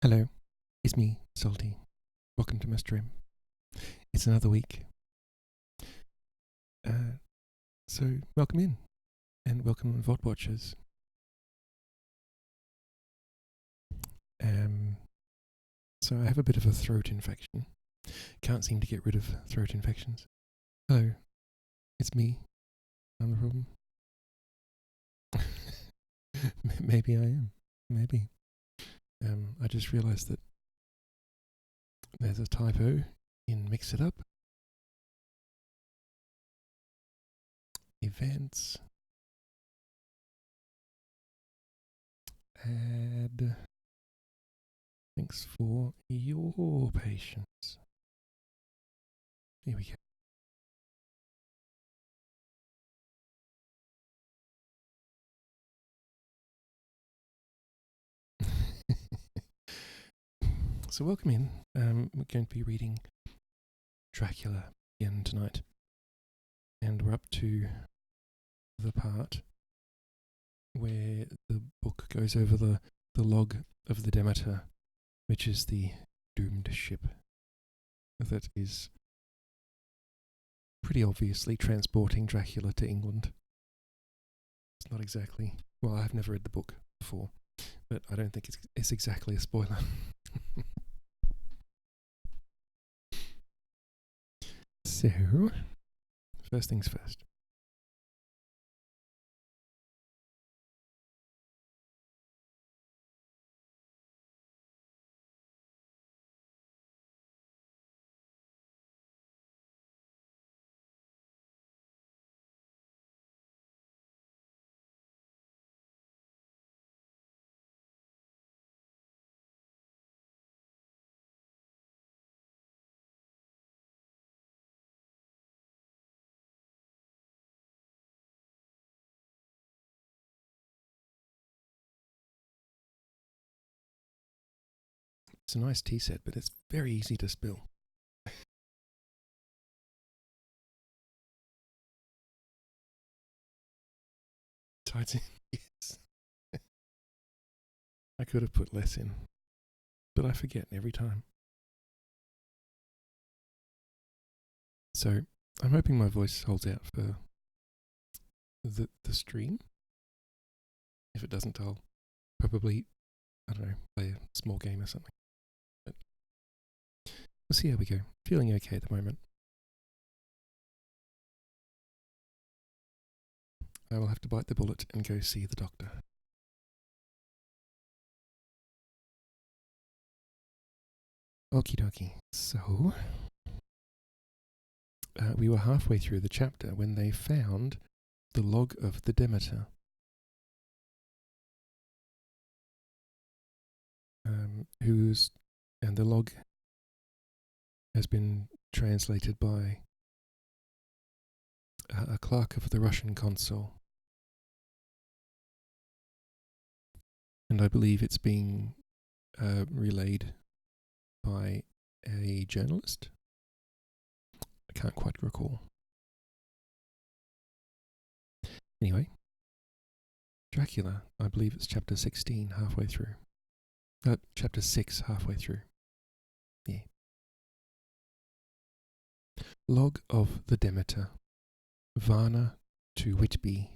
Hello, it's me, Salty. Welcome to my stream. It's another week. So welcome in, and welcome VOD watchers. So I have a bit of a throat infection. Can't seem to get rid of throat infections. Hello, it's me. I'm the problem. Maybe I am. Maybe. I just realised that there's a typo in Mix It Up. Events. Add. Thanks for your patience. Here we go. So welcome in. We're going to be reading Dracula again tonight. And we're up to the part where the book goes over the log of the Demeter, which is the doomed ship that is pretty obviously transporting Dracula to England. It's not exactly... Well, I've never read the book before, but I don't think it's exactly a spoiler. So, first things first. It's a nice tea set, but it's very easy to spill. Tight in, yes. I could have put less in, but I forget every time. So, I'm hoping my voice holds out for the stream. If it doesn't, I'll probably, I don't know, play a small game or something. But we'll see how we go. Feeling okay at the moment. I will have to bite the bullet and go see the doctor. Okie dokie. So, we were halfway through the chapter when they found the log of the Demeter. And the log has been translated by a clerk of the Russian consul. And I believe it's being relayed by a journalist. I can't quite recall. Anyway, Dracula, I believe it's chapter 16, halfway through. Chapter 6, halfway through. Yeah. Log of the Demeter. Varna to Whitby.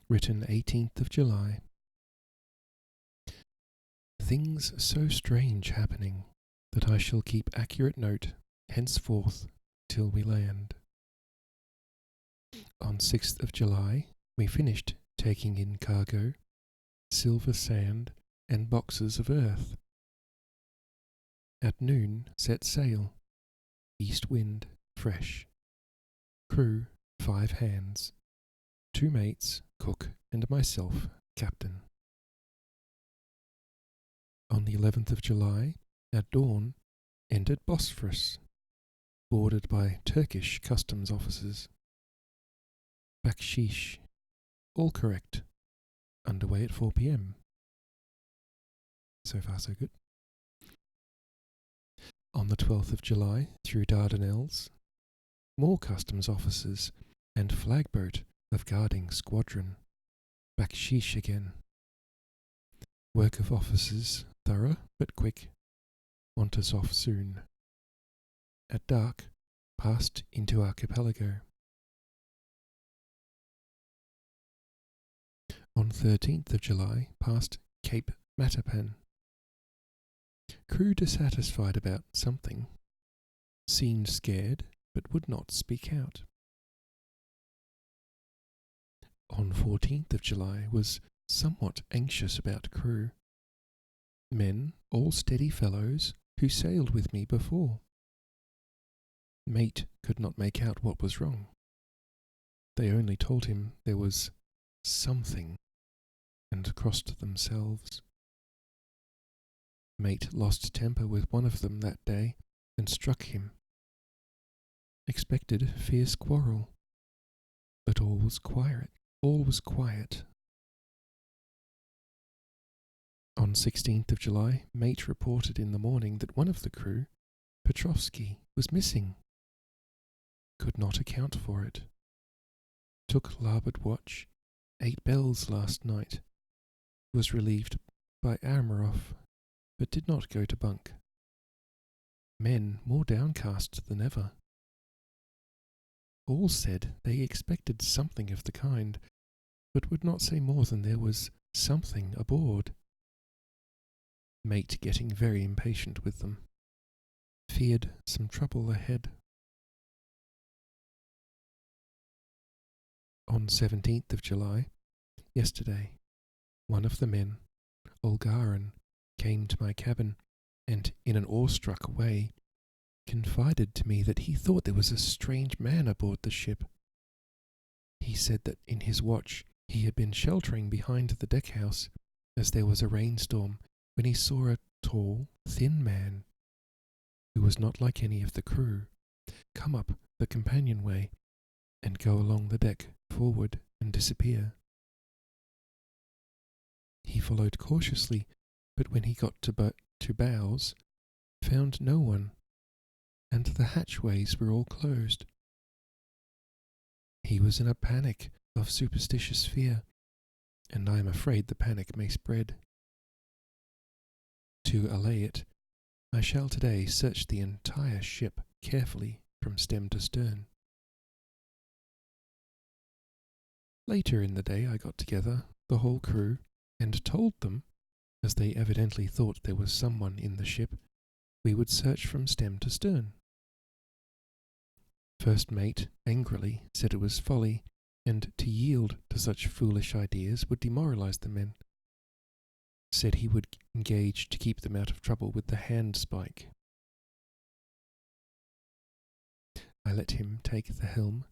Written 18th of July. Things so strange happening that I shall keep accurate note henceforth till we land. On 6th of July, we finished taking in cargo, silver sand, and boxes of earth. At noon, set sail. East wind, fresh. Crew, 5 hands. 2 mates, cook, and myself, captain. On the 11th of July, at dawn, entered Bosphorus, boarded by Turkish customs officers. Bakshish, all correct. Underway at 4 p.m. So far, so good. On the 12th of July, through Dardanelles, more customs officers and flagboat of guarding squadron. Bakshish again. Work of officers thorough but quick, want us off soon. At dark, passed into archipelago. On 13th of July, past Cape Matapan. Crew dissatisfied about something. Seemed scared, but would not speak out. On 14th of July, was somewhat anxious about crew. Men, all steady fellows, who sailed with me before. Mate could not make out what was wrong. They only told him there was something, and crossed themselves. Mate lost temper with one of them that day, and struck him. Expected fierce quarrel, but all was quiet. On 16th of July, mate reported in the morning that one of the crew, Petrovsky, was missing. Could not account for it. Took larboard watch, 8 bells last night. Was relieved by Amarov, but did not go to bunk. Men more downcast than ever. All said they expected something of the kind, but would not say more than there was something aboard. Mate getting very impatient with them. Feared some trouble ahead. On 17th of July, yesterday, one of the men, Olgarin, came to my cabin and, in an awestruck way, confided to me that he thought there was a strange man aboard the ship. He said that in his watch he had been sheltering behind the deckhouse as there was a rainstorm when he saw a tall, thin man, who was not like any of the crew, come up the companionway and go along the deck forward and disappear. He followed cautiously, but when he got to bows, found no one, and the hatchways were all closed. He was in a panic of superstitious fear, and I am afraid the panic may spread. To allay it, I shall today search the entire ship carefully from stem to stern. Later in the day I got together the whole crew and told them, as they evidently thought there was someone in the ship, we would search from stem to stern. First mate angrily said it was folly, and to yield to such foolish ideas would demoralize the men. Said he would engage to keep them out of trouble with the handspike. I let him take the helm,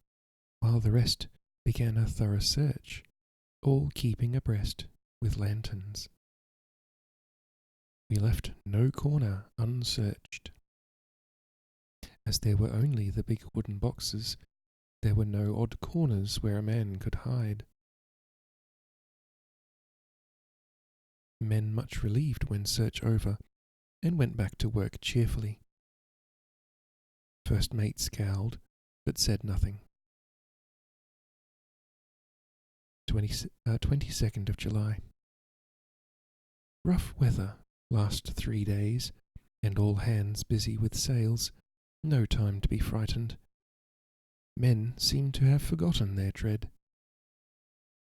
while the rest began a thorough search, all keeping abreast with lanterns. We left no corner unsearched. As there were only the big wooden boxes, there were no odd corners where a man could hide. Men much relieved when search over, and went back to work cheerfully. First mate scowled, but said nothing. 22nd of July. Rough weather last 3 days, and all hands busy with sails, no time to be frightened. Men seem to have forgotten their dread.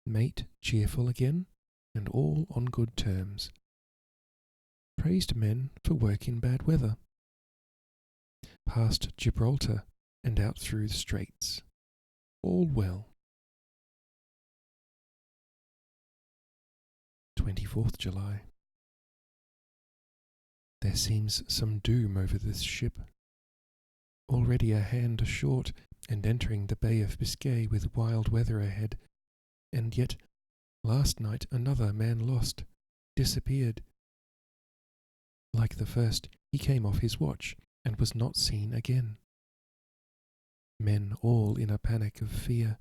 Mate cheerful again, and all on good terms. Praised men for work in bad weather. Past Gibraltar and out through the Straits. All well. 24th July. There seems some doom over this ship. Already a hand short and entering the Bay of Biscay with wild weather ahead, and yet last night another man lost, disappeared. Like the first, he came off his watch and was not seen again. Men all in a panic of fear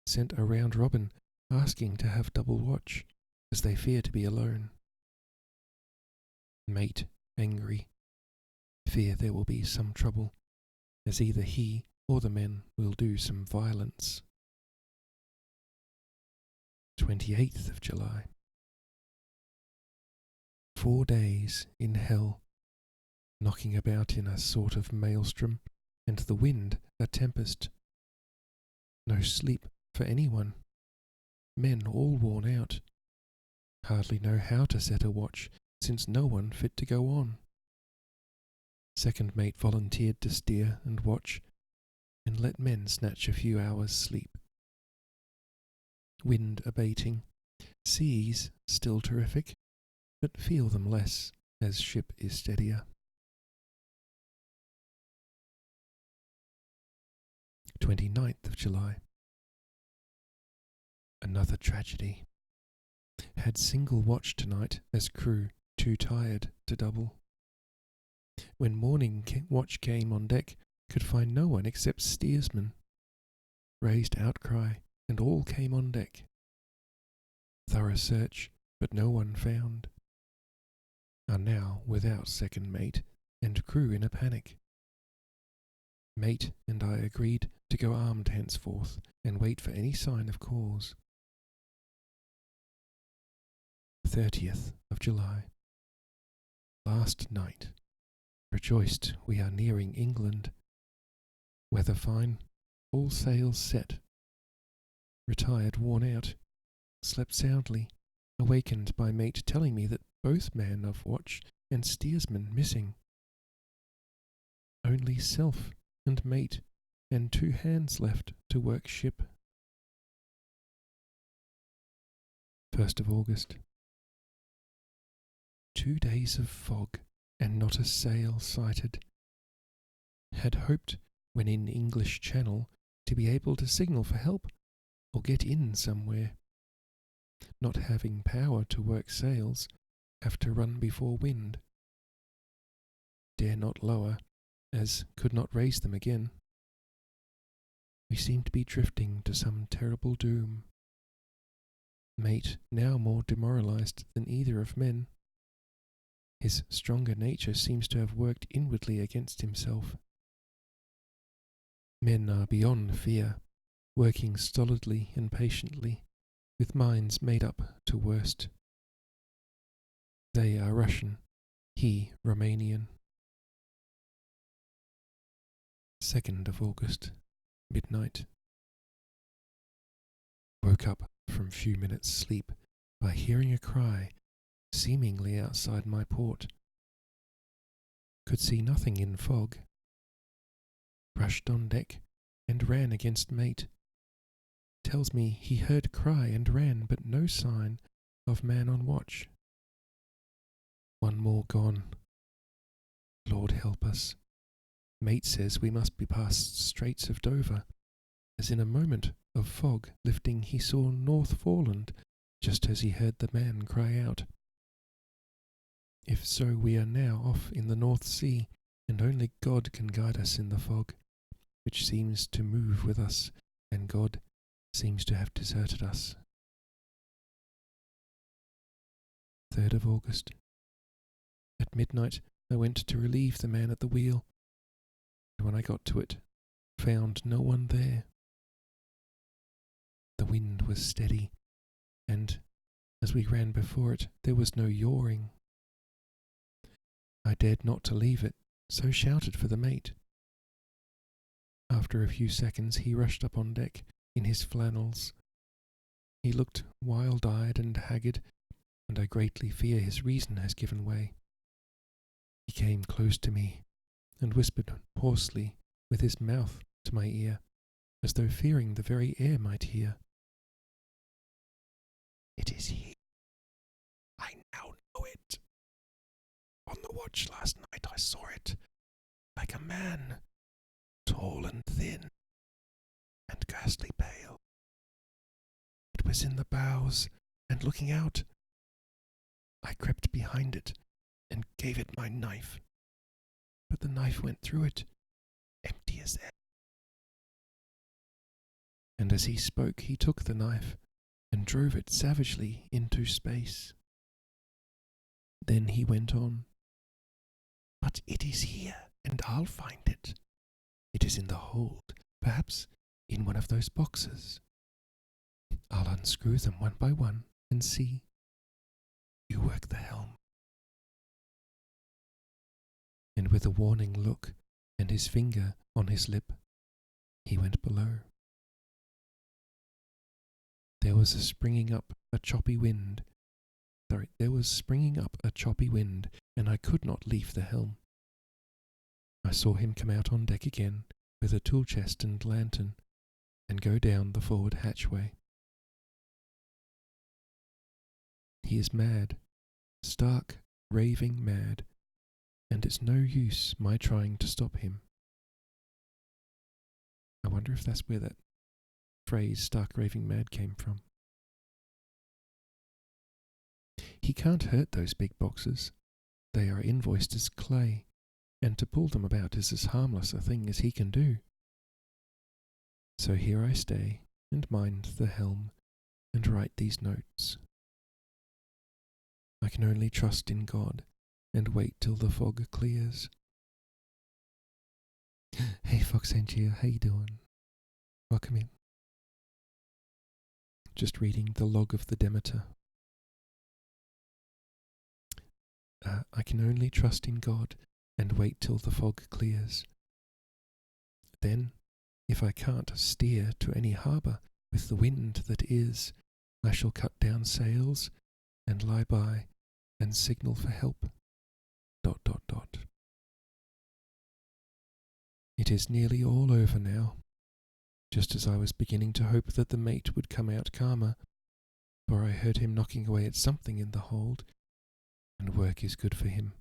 sent a round robin asking to have double watch, as they fear to be alone. Mate angry, fear there will be some trouble, as either he or the men will do some violence. 28th of July. 4 days in hell, knocking about in a sort of maelstrom, and the wind a tempest. No sleep for anyone. Men all worn out. Hardly know how to set a watch, since no one fit to go on. Second mate volunteered to steer and watch, and let men snatch a few hours' sleep. Wind abating, seas still terrific, but feel them less as ship is steadier. 29th of July. Another tragedy. Had single watch tonight as crew, too tired to double. When morning watch came on deck, could find no one except steersman. Raised outcry, and all came on deck. Thorough search, but no one found. Are now without second mate, and crew in a panic. Mate and I agreed to go armed henceforth, and wait for any sign of cause. 30th of July. Last night. Rejoiced we are nearing England. Weather fine, all sails set. Retired worn out, slept soundly, awakened by mate telling me that both man of watch and steersman missing. Only self and mate and 2 hands left to work ship. 1st of August. 2 days of fog, and not a sail sighted. Had hoped, when in English Channel, to be able to signal for help, or get in somewhere. Not having power to work sails, have to run before wind. Dare not lower, as could not raise them again. We seem to be drifting to some terrible doom. Mate now more demoralized than either of men. His stronger nature seems to have worked inwardly against himself. Men are beyond fear, working stolidly and patiently, with minds made up to worst. They are Russian, he Romanian. 2nd of August, midnight. Woke up from few minutes' sleep by hearing a cry, seemingly outside my port. Could see nothing in fog. Rushed on deck and ran against mate. Tells me he heard cry and ran, but no sign of man on watch. One more gone. Lord help us. Mate says we must be past Straits of Dover, as in a moment of fog lifting he saw North Foreland, just as he heard the man cry out. If so, we are now off in the North Sea, and only God can guide us in the fog, which seems to move with us, and God seems to have deserted us. 3rd of August. At midnight I went to relieve the man at the wheel, and when I got to it, found no one there. The wind was steady, and as we ran before it, there was no yawing. I dared not to leave it, so shouted for the mate. After a few seconds he rushed up on deck in his flannels. He looked wild-eyed and haggard, and I greatly fear his reason has given way. He came close to me, and whispered hoarsely with his mouth to my ear, as though fearing the very air might hear. "It is he. I now know it. On the watch last night I saw it, like a man, tall and thin, and ghastly pale. It was in the bows, and looking out. I crept behind it, and gave it my knife, but the knife went through it, empty as air." And as he spoke he took the knife, and drove it savagely into space. Then he went on. "But it is here, and I'll find it. It is in the hold, perhaps in one of those boxes. I'll unscrew them one by one and see. You work the helm. and with a warning look and his finger on his lip, he went below. There was springing up a choppy wind, and I could not leave the helm. I saw him come out on deck again with a tool chest and lantern, and go down the forward hatchway. He is mad, stark, raving mad, and it's no use my trying to stop him. I wonder if that's where that phrase, stark, raving mad, came from. He can't hurt those big boxes. They are invoiced as clay, and to pull them about is as harmless a thing as he can do. So here I stay, and mind the helm, and write these notes. I can only trust in God, and wait till the fog clears. Hey Fox Angel, how you doing? Welcome in. Just reading the log of the Demeter. I can only trust in God, and wait till the fog clears. Then, if I can't steer to any harbour with the wind that is, I shall cut down sails, and lie by, and signal for help. ... It is nearly all over now, just as I was beginning to hope that the mate would come out calmer, for I heard him knocking away at something in the hold, and work is good for him.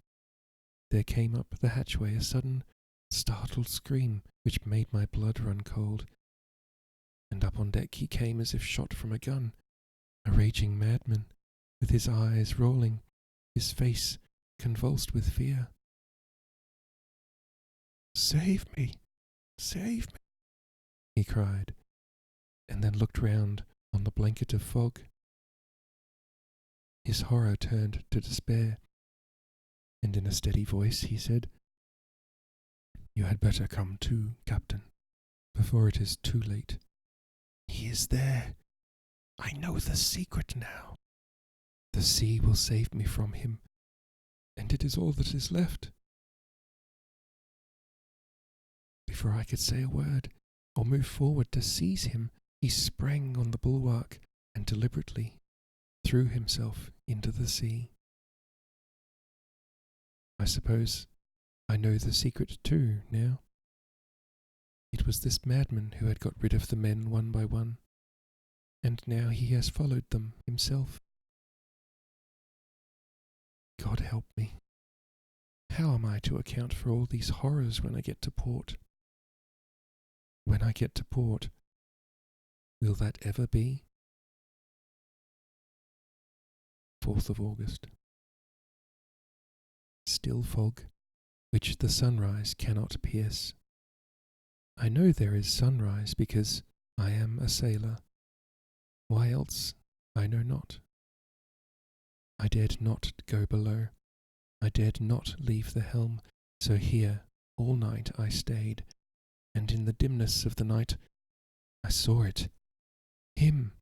There came up the hatchway a sudden, startled scream which made my blood run cold, and up on deck he came as if shot from a gun, a raging madman, with his eyes rolling, his face convulsed with fear. "Save me! Save me!" he cried, and then looked round on the blanket of fog. His horror turned to despair, and in a steady voice he said, "You had better come to, Captain, before it is too late. He is there. I know the secret now. The sea will save me from him, and it is all that is left." Before I could say a word or move forward to seize him, he sprang on the bulwark and deliberately threw himself into the sea. I suppose I know the secret too now. It was this madman who had got rid of the men one by one, and now he has followed them himself. God help me. How am I to account for all these horrors when I get to port? When I get to port, will that ever be? 4th of August. Still fog, which the sunrise cannot pierce. I know there is sunrise because I am a sailor. Why else, I know not. I dared not go below. I dared not leave the helm, so here all night I stayed, and in the dimness of the night I saw it. Him!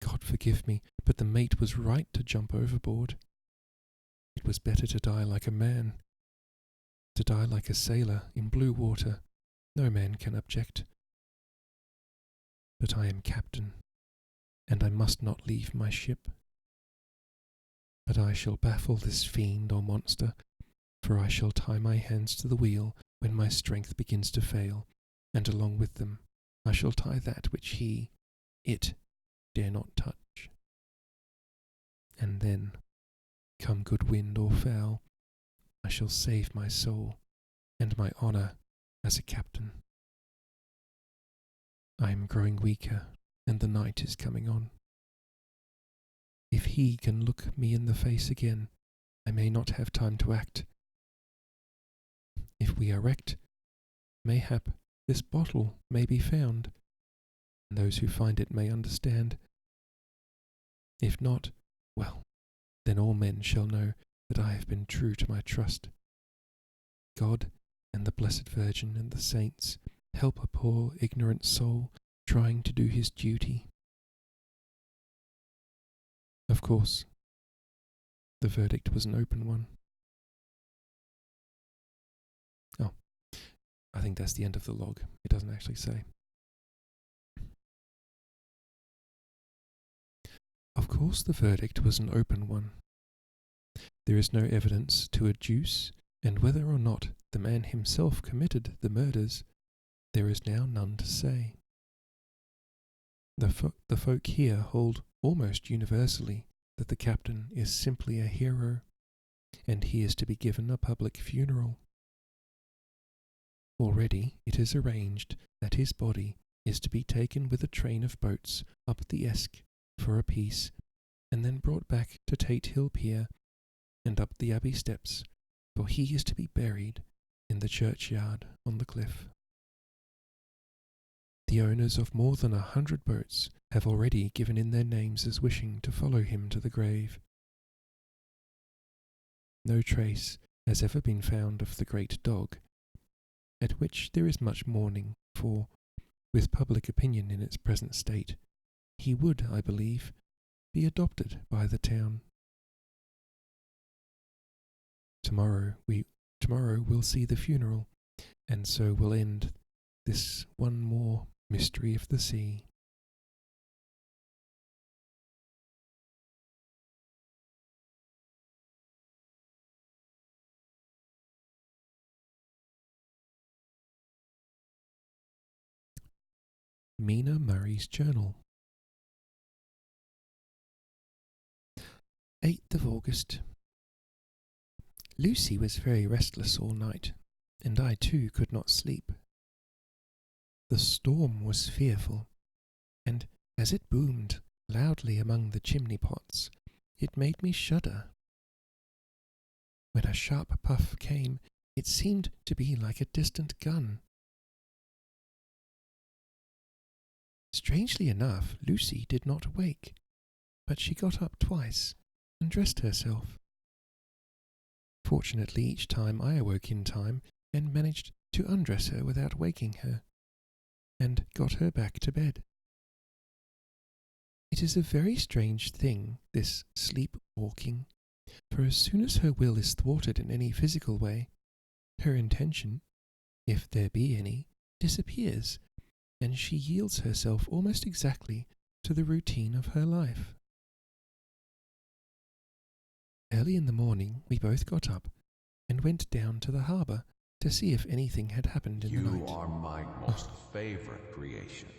God forgive me, but the mate was right to jump overboard. It was better to die like a man. To die like a sailor in blue water, no man can object. But I am captain, and I must not leave my ship. But I shall baffle this fiend or monster, for I shall tie my hands to the wheel when my strength begins to fail, and along with them I shall tie that which it, dare not touch. And then, come good wind or foul, I shall save my soul and my honour as a captain. I am growing weaker, and the night is coming on. If he can look me in the face again, I may not have time to act. If we are wrecked, mayhap this bottle may be found, and those who find it may understand. If not, well, then all men shall know that I have been true to my trust. God and the Blessed Virgin and the saints help a poor ignorant soul trying to do his duty. Of course, the verdict was an open one. I think that's the end of the log. It doesn't actually say. Of course the verdict was an open one. There is no evidence to adduce, and whether or not the man himself committed the murders, there is now none to say. The folk here hold almost universally that the captain is simply a hero, and he is to be given a public funeral. Already it is arranged that his body is to be taken with a train of boats up the Esk for a piece, and then brought back to Tate Hill Pier and up the Abbey steps, for he is to be buried in the churchyard on the cliff. The owners of more than 100 boats have already given in their names as wishing to follow him to the grave. No trace has ever been found of the great dog, at which there is much mourning, for, with public opinion in its present state, he would, I believe, be adopted by the town. Tomorrow we'll see the funeral, and so will end this one more mystery of the sea. Mina Murray's Journal. 8th of August. Lucy was very restless all night, and I too could not sleep. The storm was fearful, and as it boomed loudly among the chimney pots, it made me shudder. When a sharp puff came, it seemed to be like a distant gun. Strangely enough, Lucy did not wake, but she got up twice and dressed herself. Fortunately, each time I awoke in time and managed to undress her without waking her, and got her back to bed. It is a very strange thing, this sleep-walking, for as soon as her will is thwarted in any physical way, her intention, if there be any, disappears, and she yields herself almost exactly to the routine of her life. Early in the morning we both got up and went down to the harbour to see if anything had happened in the night. You are my most favourite creation.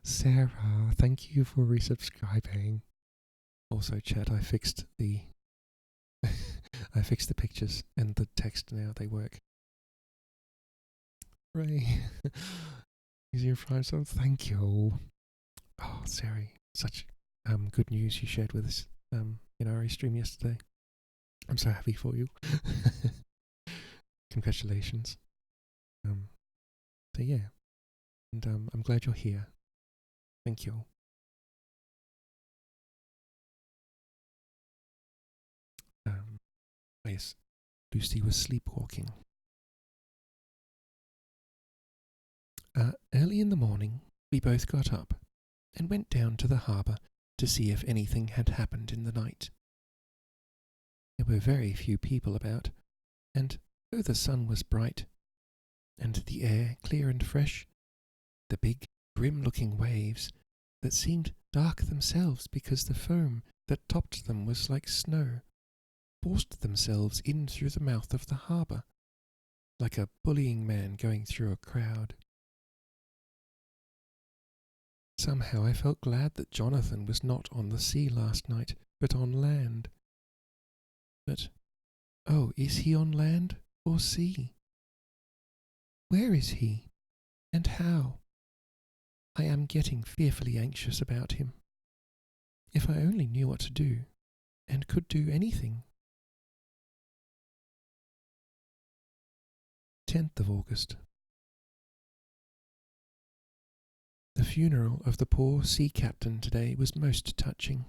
Sarah, thank you for resubscribing. Also, chat, I fixed the I fixed the pictures and the text now, they work. Ray, is your Prime sub? Thank you. Oh, Sarah, such good news you shared with us in our stream yesterday. I'm so happy for you. Congratulations. So yeah, and I'm glad you're here. Thank you. Yes, Lucy was sleepwalking. Early in the morning, we both got up and went down to the harbour to see if anything had happened in the night. There were very few people about, and though the sun was bright, and the air clear and fresh, the big, grim-looking waves, that seemed dark themselves because the foam that topped them was like snow, forced themselves in through the mouth of the harbour, like a bullying man going through a crowd. Somehow I felt glad that Jonathan was not on the sea last night, but on land. But, oh, is he on land or sea? Where is he, and how? I am getting fearfully anxious about him. If I only knew what to do, and could do anything. 10th of August. The funeral of the poor sea captain today was most touching.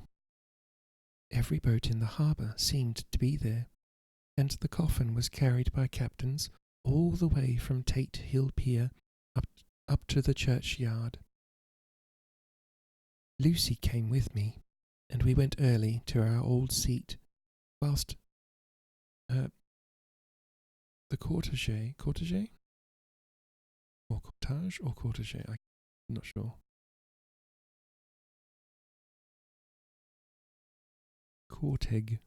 Every boat in the harbour seemed to be there, and the coffin was carried by captains all the way from Tate Hill Pier up to the churchyard. Lucy came with me, and we went early to our old seat, whilst the cortege? Or cortege or cortege? I'm not sure. Corteg.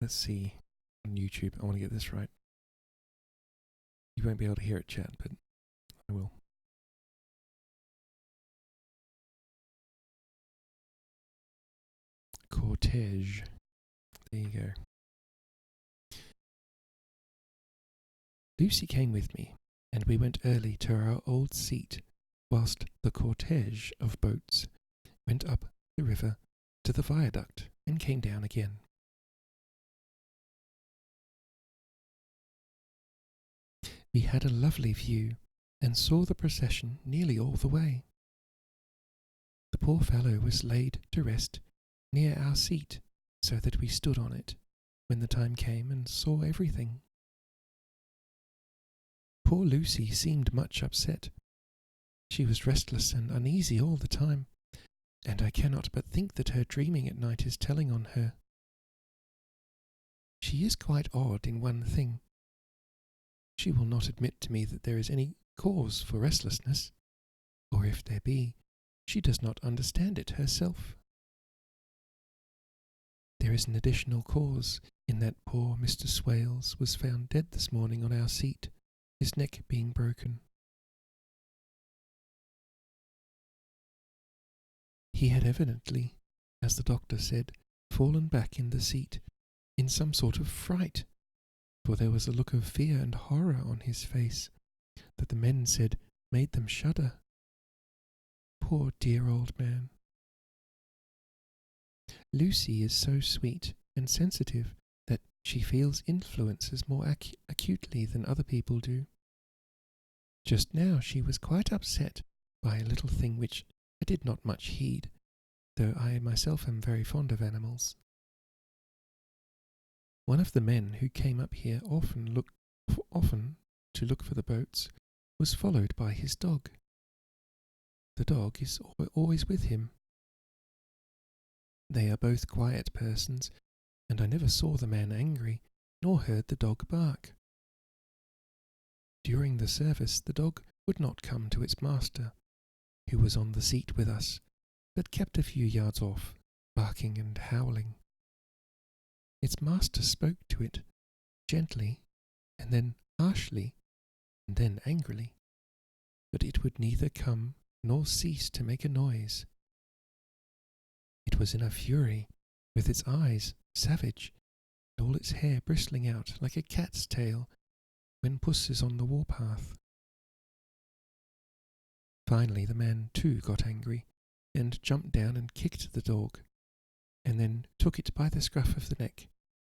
Let's see on YouTube. I want to get this right. You won't be able to hear it, chat, but I will. Cortege. There you go. Lucy came with me, and we went early to our old seat, whilst the cortege of boats went up the river to the viaduct and came down again. We had a lovely view, and saw the procession nearly all the way. The poor fellow was laid to rest near our seat, so that we stood on it when the time came and saw everything. Poor Lucy seemed much upset. She was restless and uneasy all the time, and I cannot but think that her dreaming at night is telling on her. She is quite odd in one thing. She will not admit to me that there is any cause for restlessness, or if there be, she does not understand it herself. There is an additional cause in that poor Mr. Swales was found dead this morning on our seat, his neck being broken. He had evidently, as the doctor said, fallen back in the seat in some sort of fright, for there was a look of fear and horror on his face that the men said made them shudder. Poor dear old man. Lucy is so sweet and sensitive that she feels influences more acutely than other people do. Just now she was quite upset by a little thing which I did not much heed, though I myself am very fond of animals. One of the men who came up here often to look for the boats was followed by his dog. The dog is always with him. They are both quiet persons, and I never saw the man angry, nor heard the dog bark. During the service the dog would not come to its master, who was on the seat with us, but kept a few yards off, barking and howling. Its master spoke to it, gently, and then harshly, and then angrily, but it would neither come nor cease to make a noise. It was in a fury, with its eyes savage, and all its hair bristling out like a cat's tail when puss is on the warpath. Finally the man too got angry, and jumped down and kicked the dog, and then took it by the scruff of the neck,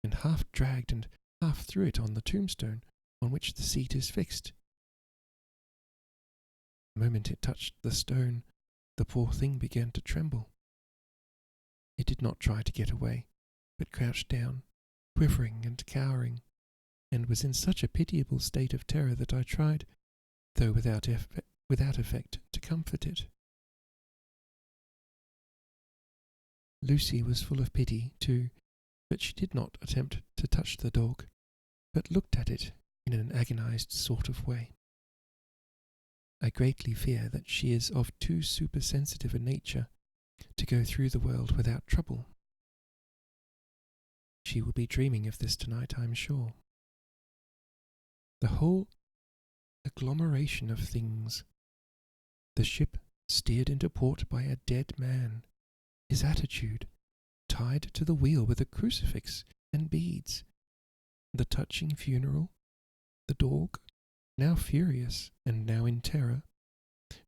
and half dragged and half threw it on the tombstone on which the seat is fixed. The moment it touched the stone, the poor thing began to tremble. It did not try to get away, but crouched down, quivering and cowering, and was in such a pitiable state of terror that I tried, though without effect, to comfort it. Lucy was full of pity, too, but she did not attempt to touch the dog, but looked at it in an agonized sort of way. I greatly fear that she is of too supersensitive a nature to go through the world without trouble. She will be dreaming of this tonight, I am sure. The whole agglomeration of things. The ship steered into port by a dead man, his attitude, tied to the wheel with a crucifix and beads, the touching funeral, the dog, now furious and now in terror,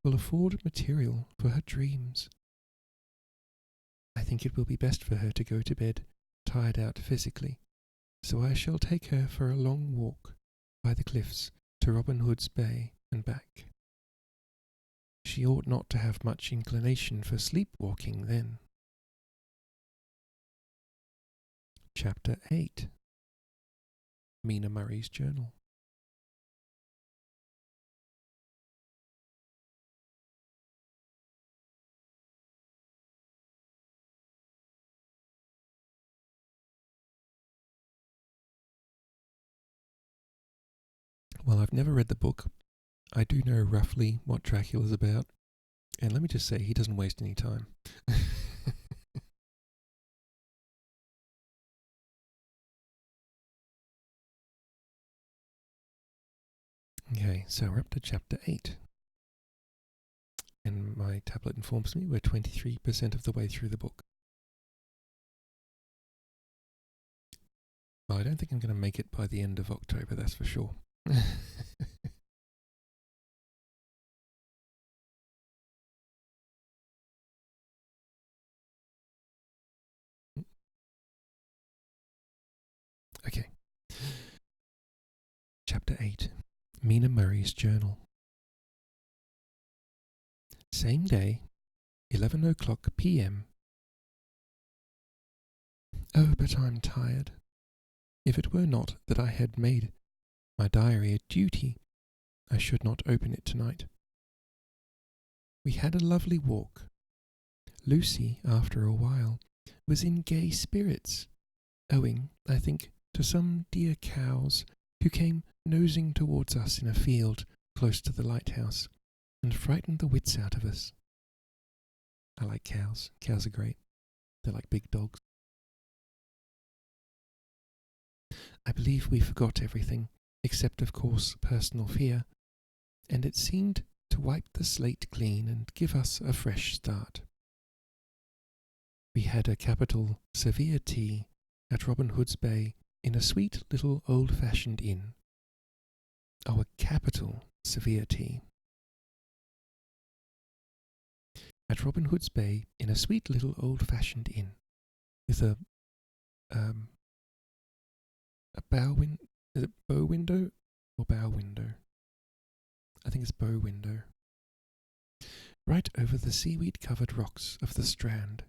will afford material for her dreams. I think it will be best for her to go to bed, tired out physically, so I shall take her for a long walk by the cliffs to Robin Hood's Bay and back. She ought not to have much inclination for sleepwalking then. Chapter 8. Mina Murray's journal. Well, I've never read the book. I do know roughly what Dracula's about, and let me just say, he doesn't waste any time. Okay, so we're up to chapter 8. And my tablet informs me we're 23% of the way through the book. Well, I don't think I'm going to make it by the end of October, that's for sure. Okay. Chapter 8. Mina Murray's journal. Same day, 11 o'clock p.m. Oh, but I'm tired. If it were not that I had made my diary a duty, I should not open it tonight. We had a lovely walk. Lucy, after a while, was in gay spirits, owing, I think, to some dear cows who came nosing towards us in a field close to the lighthouse and frightened the wits out of us. I like cows. Cows are great. They're like big dogs. I believe we forgot everything, except, of course, personal fear, and it seemed to wipe the slate clean and give us a fresh start. We had a capital severe tea at Robin Hood's Bay in a sweet little old-fashioned inn. Oh, a capital severe tea. At Robin Hood's Bay in a sweet little old-fashioned inn, with a is it bow window or bow window? I think it's bow window. Right over the seaweed-covered rocks of the Strand.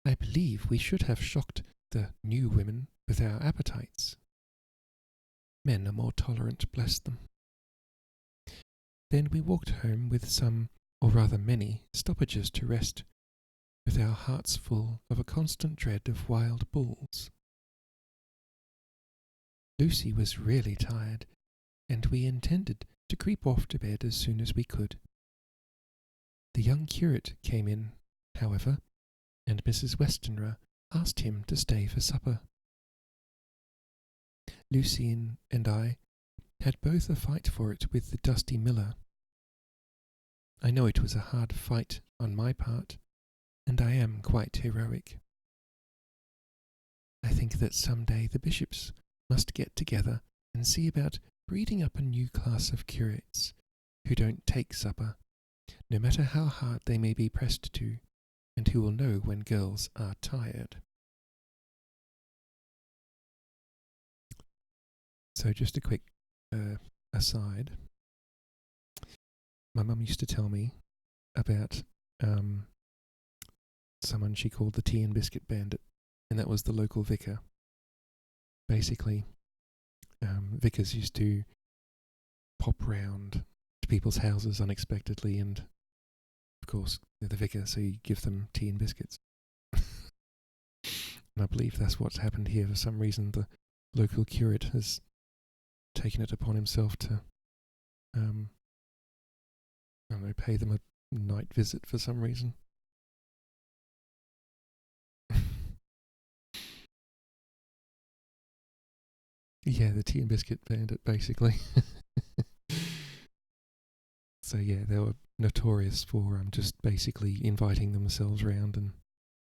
I believe we should have shocked the new women with our appetites. Men are more tolerant, bless them. Then we walked home with some, or rather many, stoppages to rest, with our hearts full of a constant dread of wild bulls. Lucy was really tired, and we intended to creep off to bed as soon as we could. The young curate came in, however, and Mrs. Westenra asked him to stay for supper. Lucy and I had both a fight for it with the dusty miller. I know it was a hard fight on my part, and I am quite heroic. I think that some day the bishops must get together and see about breeding up a new class of curates who don't take supper, no matter how hard they may be pressed to, and who will know when girls are tired. So just a quick aside. My mum used to tell me about someone she called the Tea and Biscuit Bandit, and that was the local vicar. Basically, vicars used to pop round to people's houses unexpectedly, and of course they're the vicar, so you give them tea and biscuits. And I believe that's what's happened here. For some reason, the local curate has taken it upon himself to, I don't know, pay them a night visit for some reason. Yeah, the Tea and Biscuit Bandit, basically. So yeah, they were notorious for just basically inviting themselves round and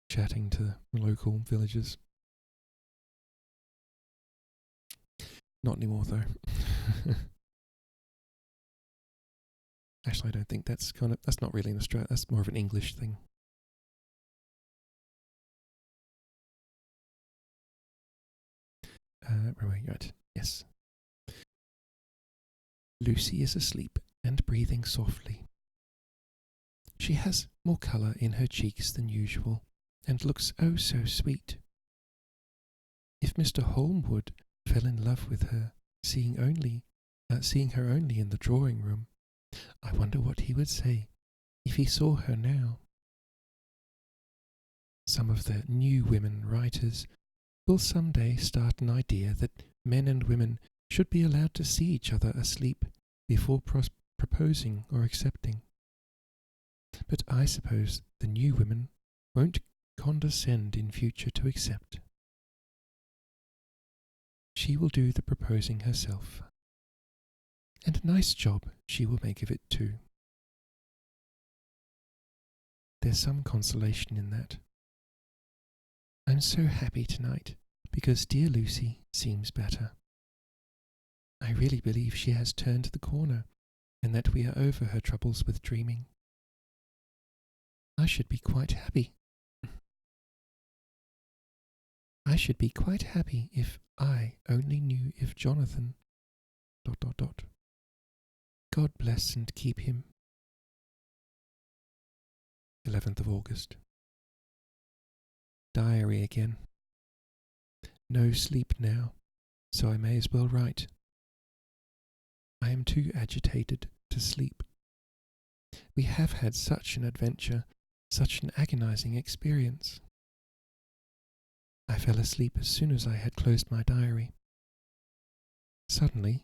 chatting to local villagers. Not anymore, though. Actually, I don't think that's not really an Australia. That's more of an English thing. Where are you at? Yes. Lucy is asleep and breathing softly. She has more colour in her cheeks than usual, and looks oh so sweet. If Mr. Holmwood fell in love with her, seeing her only in the drawing room. I wonder what he would say if he saw her now. Some of the new women writers will some day start an idea that men and women should be allowed to see each other asleep before proposing or accepting. But I suppose the new women won't condescend in future to accept. She will do the proposing herself. And a nice job she will make of it too. There's some consolation in that. I'm so happy tonight because dear Lucy seems better. I really believe she has turned the corner and that we are over her troubles with dreaming. I should be quite happy. I should be quite happy if I only knew if Jonathan... God bless and keep him. 11th of August. Diary again. No sleep now, so I may as well write. I am too agitated to sleep. We have had such an adventure, such an agonizing experience. I fell asleep as soon as I had closed my diary. Suddenly,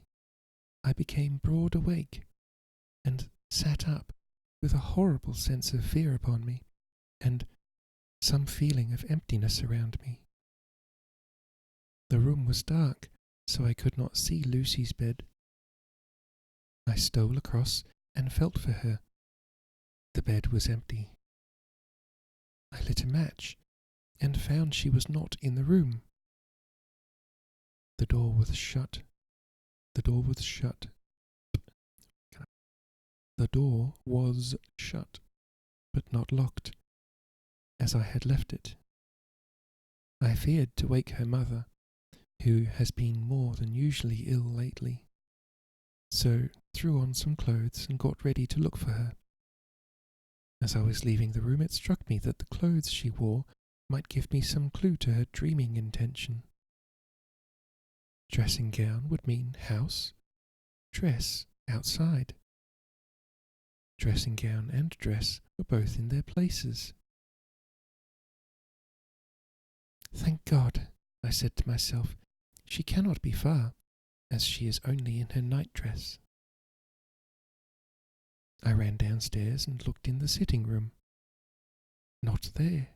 I became broad awake and sat up with a horrible sense of fear upon me and some feeling of emptiness around me. The room was dark, so I could not see Lucy's bed. I stole across and felt for her. The bed was empty. I lit a match and found she was not in the room. The door was shut. The door was shut. The door was shut, but not locked, as I had left it. I feared to wake her mother, who has been more than usually ill lately, so threw on some clothes and got ready to look for her. As I was leaving the room, it struck me that the clothes she wore might give me some clue to her dreaming intention. Dressing gown would mean house, dress outside. Dressing gown and dress were both in their places. Thank God, I said to myself, she cannot be far, as she is only in her nightdress. I ran downstairs and looked in the sitting room. Not there.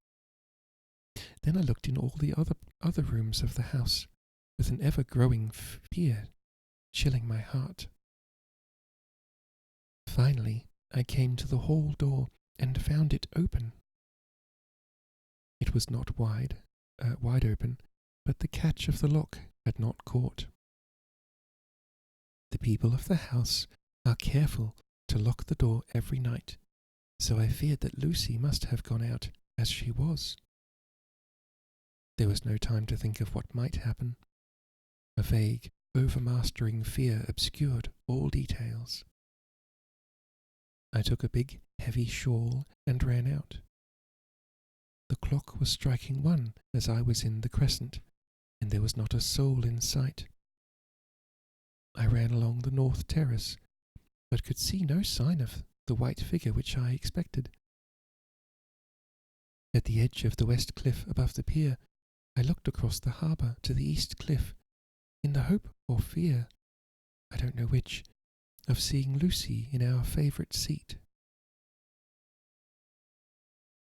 Then I looked in all the other rooms of the house, with an ever-growing fear chilling my heart. Finally, I came to the hall door and found it open. It was not wide open, but the catch of the lock had not caught. The people of the house are careful to lock the door every night, so I feared that Lucy must have gone out as she was. There was no time to think of what might happen. A vague, overmastering fear obscured all details. I took a big, heavy shawl and ran out. The clock was striking 1 as I was in the crescent, and there was not a soul in sight. I ran along the north terrace, but could see no sign of the white figure which I expected. At the edge of the west cliff above the pier, I looked across the harbour to the east cliff, in the hope or fear, I don't know which, of seeing Lucy in our favourite seat.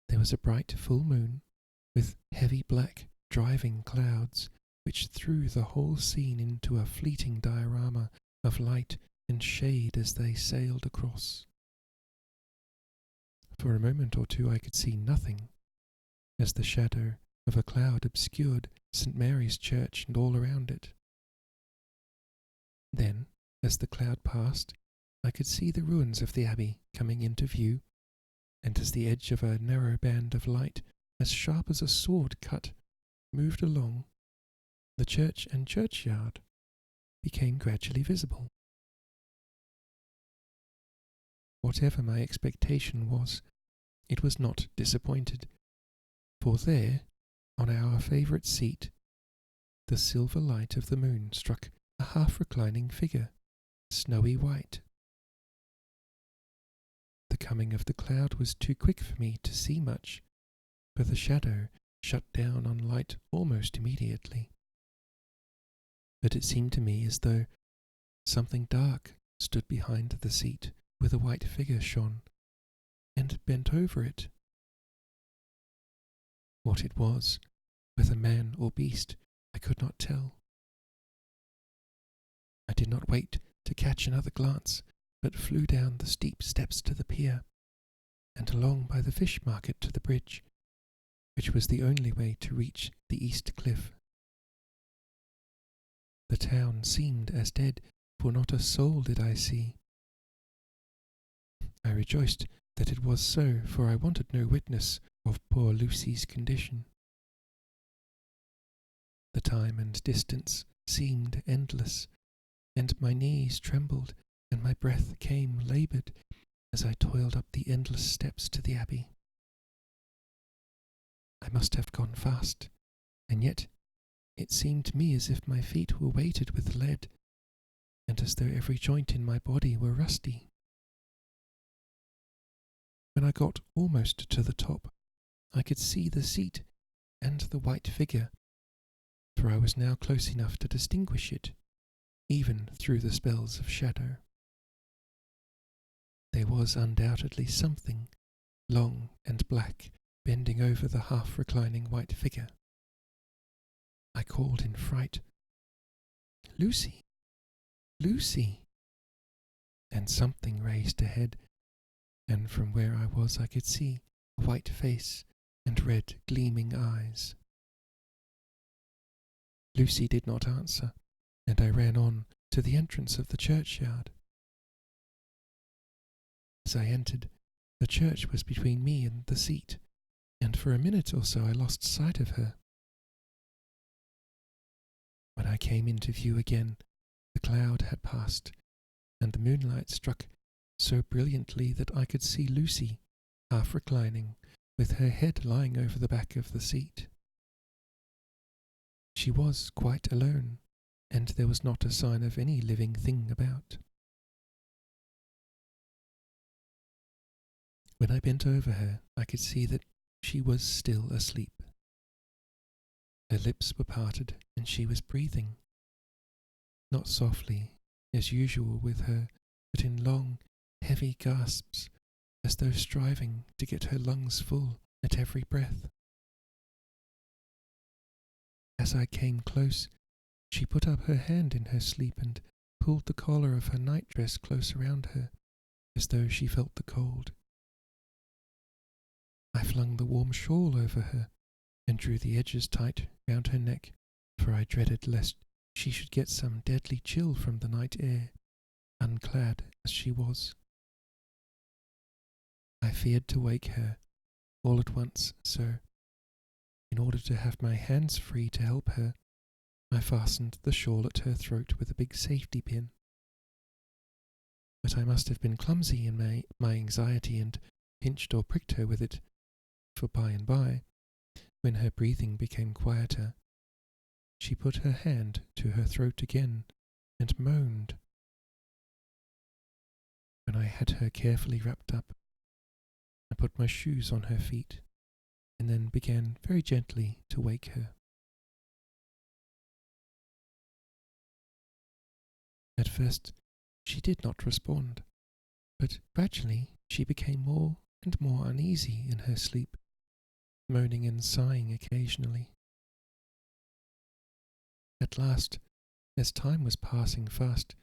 There was a bright full moon, with heavy black driving clouds, which threw the whole scene into a fleeting diorama of light and shade as they sailed across. For a moment or two I could see nothing, as the shadow of a cloud obscured St. Mary's Church and all around it. Then, as the cloud passed, I could see the ruins of the abbey coming into view, and as the edge of a narrow band of light, as sharp as a sword cut, moved along, the church and churchyard became gradually visible. Whatever my expectation was, it was not disappointed, for there, on our favourite seat, the silver light of the moon struck a half-reclining figure, snowy white. The coming of the cloud was too quick for me to see much, for the shadow shut down on light almost immediately. But it seemed to me as though something dark stood behind the seat where the white figure shone, and bent over it. What it was, whether man or beast, I could not tell. I did not wait to catch another glance, but flew down the steep steps to the pier, and along by the fish market to the bridge, which was the only way to reach the east cliff. The town seemed as dead, for not a soul did I see. I rejoiced that it was so, for I wanted no witness of poor Lucy's condition. The time and distance seemed endless, and my knees trembled and my breath came laboured as I toiled up the endless steps to the abbey. I must have gone fast, and yet it seemed to me as if my feet were weighted with lead, and as though every joint in my body were rusty. When I got almost to the top, I could see the seat and the white figure, for I was now close enough to distinguish it, even through the spells of shadow. There was undoubtedly something, long and black, bending over the half-reclining white figure. I called in fright, "Lucy! Lucy!" And something raised a head, and from where I was I could see a white face and red gleaming eyes. Lucy did not answer, and I ran on to the entrance of the churchyard. As I entered, the church was between me and the seat, and for a minute or so I lost sight of her. When I came into view again, the cloud had passed, and the moonlight struck so brilliantly that I could see Lucy, half reclining, with her head lying over the back of the seat. She was quite alone, and there was not a sign of any living thing about. When I bent over her, I could see that she was still asleep. Her lips were parted, and she was breathing, not softly, as usual with her, but in long, heavy gasps, as though striving to get her lungs full at every breath. As I came close, she put up her hand in her sleep and pulled the collar of her nightdress close around her, as though she felt the cold. I flung the warm shawl over her, and drew the edges tight round her neck, for I dreaded lest she should get some deadly chill from the night air, unclad as she was. I feared to wake her all at once, so, in order to have my hands free to help her, I fastened the shawl at her throat with a big safety pin. But I must have been clumsy in my anxiety and pinched or pricked her with it, for by and by, when her breathing became quieter, she put her hand to her throat again and moaned. When I had her carefully wrapped up, I put my shoes on her feet and then began very gently to wake her. At first she did not respond, but gradually she became more and more uneasy in her sleep, moaning and sighing occasionally. At last, as time was passing fast,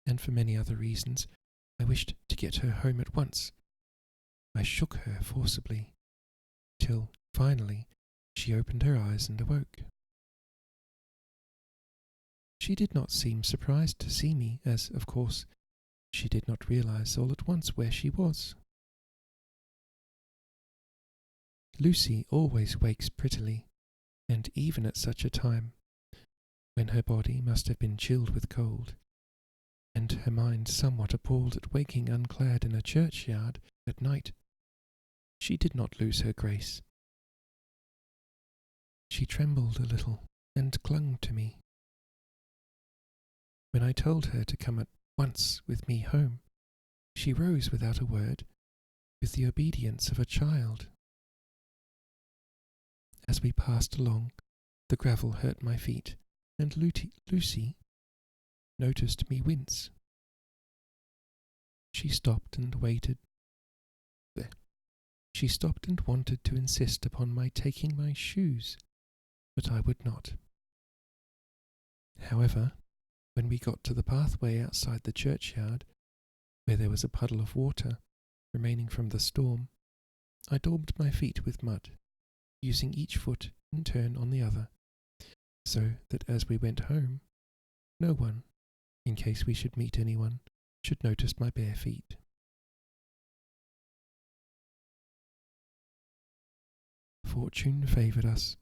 and for many other reasons, I wished to get her home at once. I shook her forcibly, till, finally, she opened her eyes and awoke. She did not seem surprised to see me, as, of course, she did not realize all at once where she was. Lucy always wakes prettily, and even at such a time, when her body must have been chilled with cold, and her mind somewhat appalled at waking unclad in a churchyard at night, she did not lose her grace. She trembled a little and clung to me. When I told her to come at once with me home, she rose without a word, with the obedience of a child. As we passed along, the gravel hurt my feet, and Lucy noticed me wince. She stopped and waited. She stopped and wanted to insist upon my taking my shoes, but I would not. However, when we got to the pathway outside the churchyard, where there was a puddle of water remaining from the storm, I daubed my feet with mud, using each foot in turn on the other, so that as we went home, no one, in case we should meet anyone, should notice my bare feet. Fortune favoured us,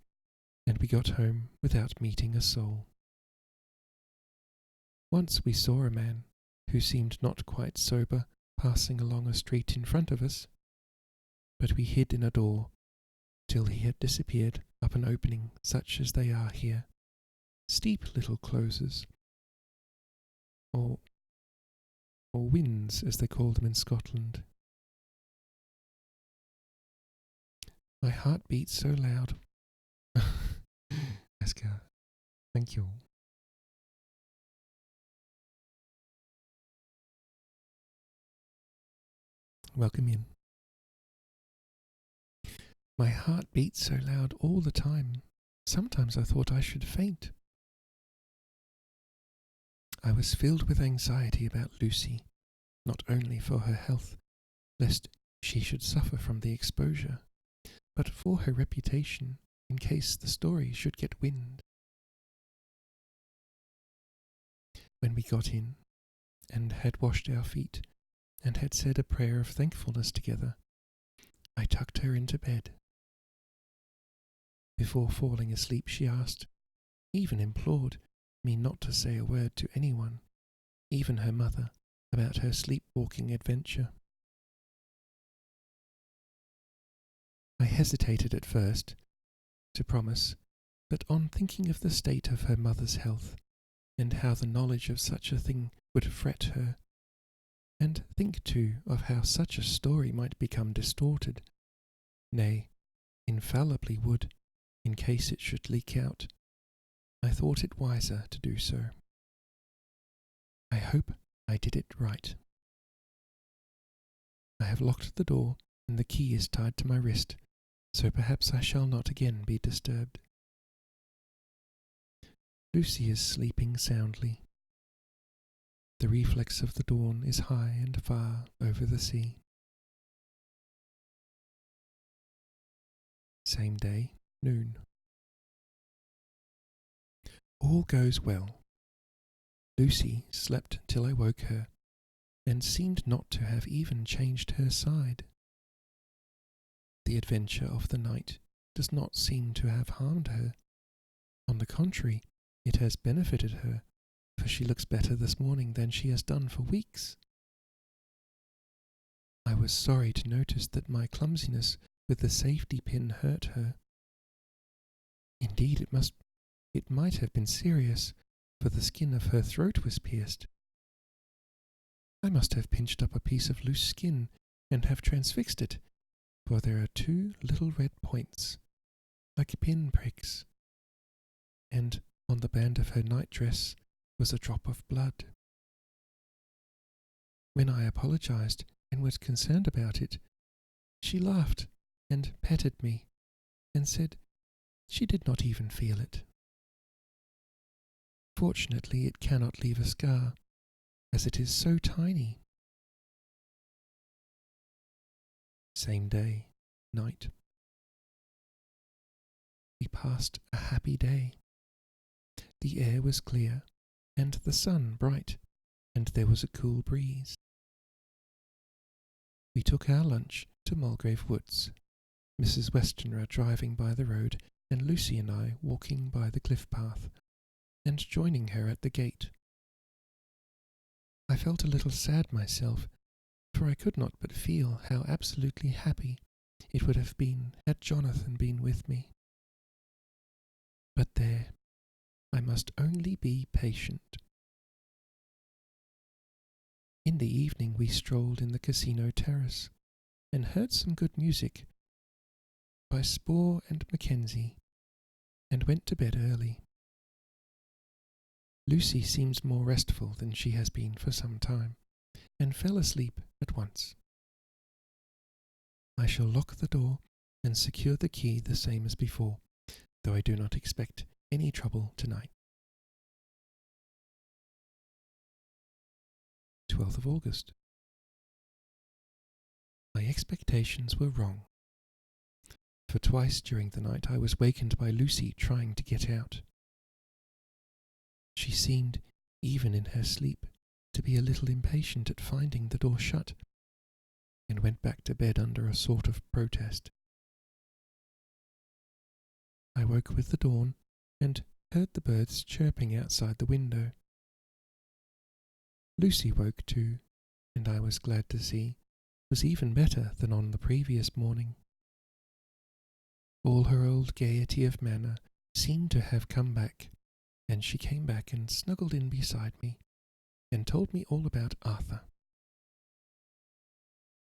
and we got home without meeting a soul. Once we saw a man, who seemed not quite sober, passing along a street in front of us, but we hid in a door till he had disappeared up an opening such as they are here, steep little closes, or wynds as they call them in Scotland. My heart beat so loud. Aska, thank you. Welcome in. My heart beat so loud all the time, sometimes I thought I should faint. I was filled with anxiety about Lucy, not only for her health, lest she should suffer from the exposure, but for her reputation, in case the story should get wind. When we got in, and had washed our feet, and had said a prayer of thankfulness together, I tucked her into bed. Before falling asleep, she asked, even implored, me not to say a word to anyone, even her mother, about her sleepwalking adventure. I hesitated at first to promise, but on thinking of the state of her mother's health, and how the knowledge of such a thing would fret her, and think too of how such a story might become distorted, nay, infallibly would, in case it should leak out, I thought it wiser to do so. I hope I did it right. I have locked the door, and the key is tied to my wrist, so perhaps I shall not again be disturbed. Lucy is sleeping soundly. The reflex of the dawn is high and far over the sea. Same day, noon. All goes well. Lucy slept till I woke her, and seemed not to have even changed her side. The adventure of the night does not seem to have harmed her. On the contrary, it has benefited her, for she looks better this morning than she has done for weeks. I was sorry to notice that my clumsiness with the safety pin hurt her. Indeed, it might have been serious, for the skin of her throat was pierced. I must have pinched up a piece of loose skin and have transfixed it, for there are 2 little red points, like pin pricks, and on the band of her nightdress was a drop of blood. When I apologized and was concerned about it, she laughed and petted me, and said she did not even feel it. Fortunately, it cannot leave a scar, as it is so tiny. Same day, night. We passed a happy day. The air was clear, and the sun bright, and there was a cool breeze. We took our lunch to Mulgrave Woods, Mrs. Westenra driving by the road, and Lucy and I walking by the cliff path, and joining her at the gate. I felt a little sad myself, for I could not but feel how absolutely happy it would have been had Jonathan been with me. But there, I must only be patient. In the evening we strolled in the casino terrace and heard some good music by Spohr and Mackenzie, and went to bed early. Lucy seems more restful than she has been for some time, and fell asleep at once. I shall lock the door and secure the key the same as before, though I do not expect any trouble tonight. 12th of August. My expectations were wrong, for twice during the night I was wakened by Lucy trying to get out. She seemed, even in her sleep, to be a little impatient at finding the door shut, and went back to bed under a sort of protest. I woke with the dawn and heard the birds chirping outside the window. Lucy woke too, and I was glad to see was even better than on the previous morning. All her old gaiety of manner seemed to have come back, and she came back and snuggled in beside me, and told me all about Arthur.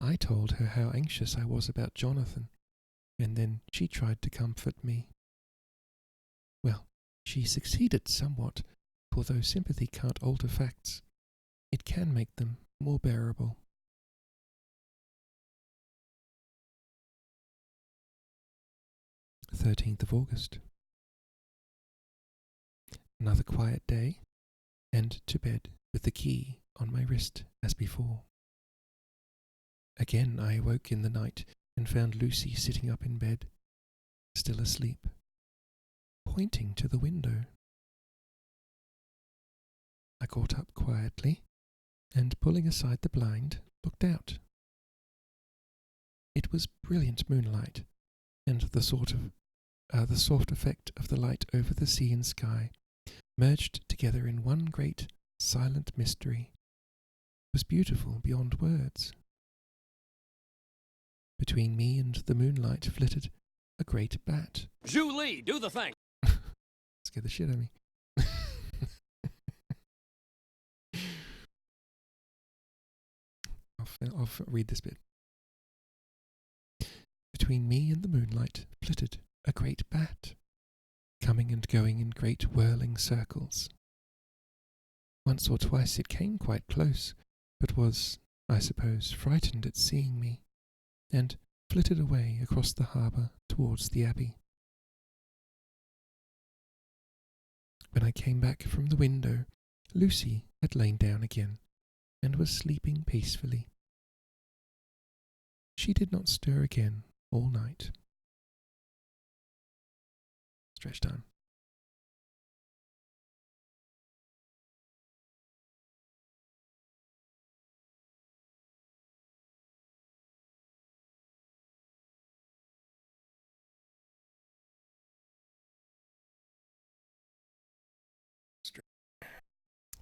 I told her how anxious I was about Jonathan, and then she tried to comfort me. Well, she succeeded somewhat, for though sympathy can't alter facts, it can make them more bearable. 13th of August. Another quiet day, and to bed with the key on my wrist as before. Again I awoke in the night and found Lucy sitting up in bed, still asleep, pointing to the window. I got up quietly, and pulling aside the blind, looked out. It was brilliant moonlight, and the soft effect of the light over the sea and sky, merged together in one great silent mystery, was beautiful beyond words. Between me and the moonlight flitted a great bat. Julie, do the thing! Scared the shit out of me. I'll read this bit. Between me and the moonlight flitted a great bat, coming and going in great whirling circles. Once or twice it came quite close, but was, I suppose, frightened at seeing me, and flitted away across the harbour towards the abbey. When I came back from the window, Lucy had lain down again, and was sleeping peacefully. She did not stir again all night. Stretch time.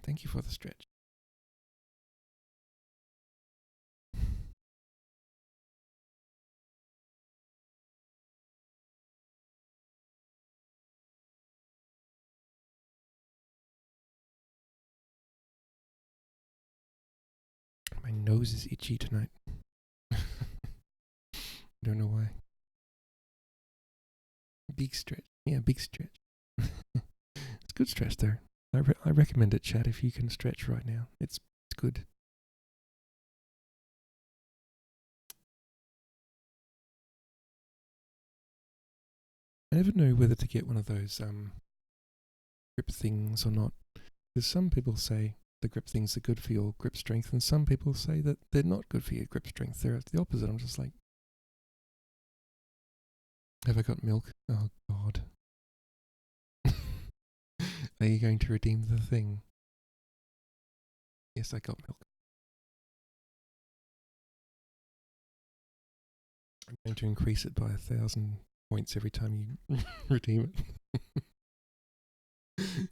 Thank you for the stretch. My nose is itchy tonight. Don't know why. Big stretch. Yeah, big stretch. It's good stretch there. I recommend it, Chad, if you can stretch right now. It's good. I never know whether to get one of those grip things or not. Because some people say the grip things are good for your grip strength, and some people say that they're not good for your grip strength. They're the opposite. I'm just like, have I got milk? Oh, God. Are you going to redeem the thing? Yes, I got milk. I'm going to increase it by 1,000 points every time you redeem it.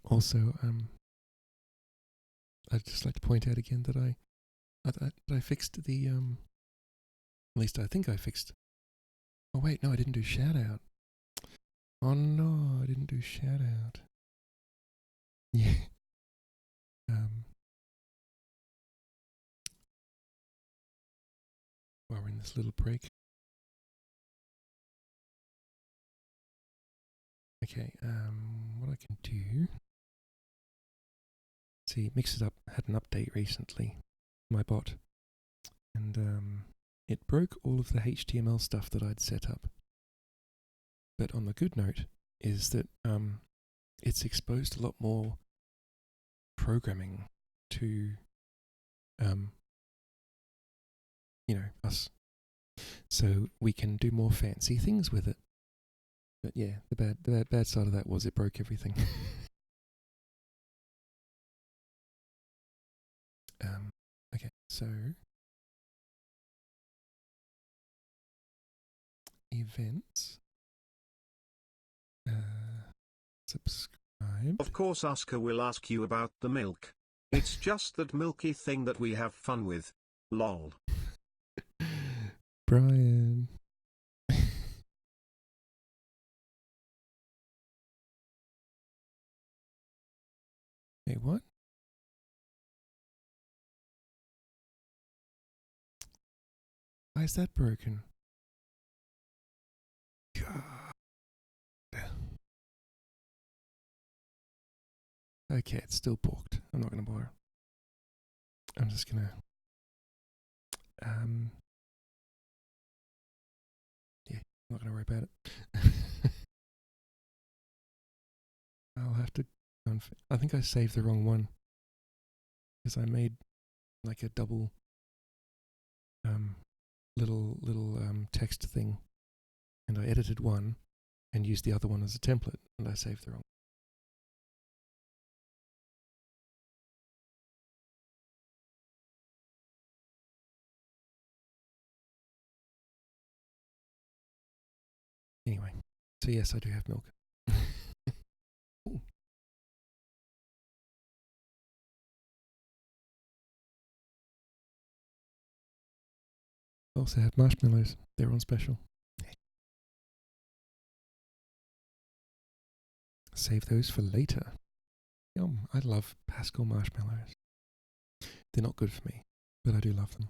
Also, I'd just like to point out again that I fixed the at least I think I fixed Oh wait, no, I didn't do shout out. Oh no, I didn't do shout out. Yeah. While we're in this little break. Okay, what I can do. See, Mix It Up had an update recently, my bot, and it broke all of the HTML stuff that I'd set up. But on the good note is that it's exposed a lot more programming to us, so we can do more fancy things with it. But yeah, the bad side of that was it broke everything. Okay, so events, subscribe. Of course Oscar will ask you about the milk. It's just that milky thing that we have fun with. Lol. Brian. Wait, what? Why is that broken? God. Okay, it's still booked. I'm not going to bother. I'm just going to... yeah, I'm not going to worry about it. I'll have to... I think I saved the wrong one. Because I made like a double little text thing. And I edited one and used the other one as a template. And I saved the wrong. Anyway, so yes, I do have milk. Ooh. I also have marshmallows. They're on special. Save those for later. Yum, I love Pascal marshmallows. They're not good for me, but I do love them.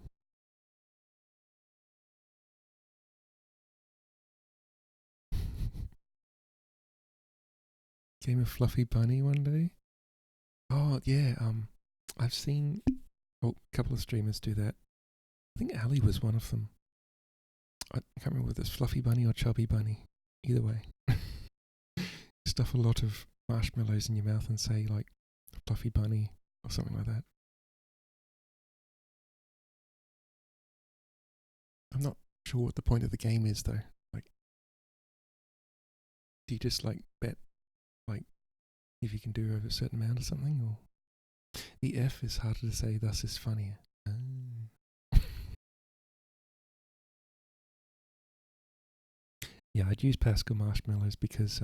Game of Fluffy Bunny one day. Oh yeah, I've seen a couple of streamers do that. I think Ali was one of them. I can't remember whether it's Fluffy Bunny or Chubby Bunny. Either way. Stuff a lot of marshmallows in your mouth and say like Fluffy Bunny or something like that. I'm not sure what the point of the game is though. Like, do you just like bet like if you can do over a certain amount or something? Or the F is harder to say, thus is funnier. Yeah, I'd use Pascal marshmallows because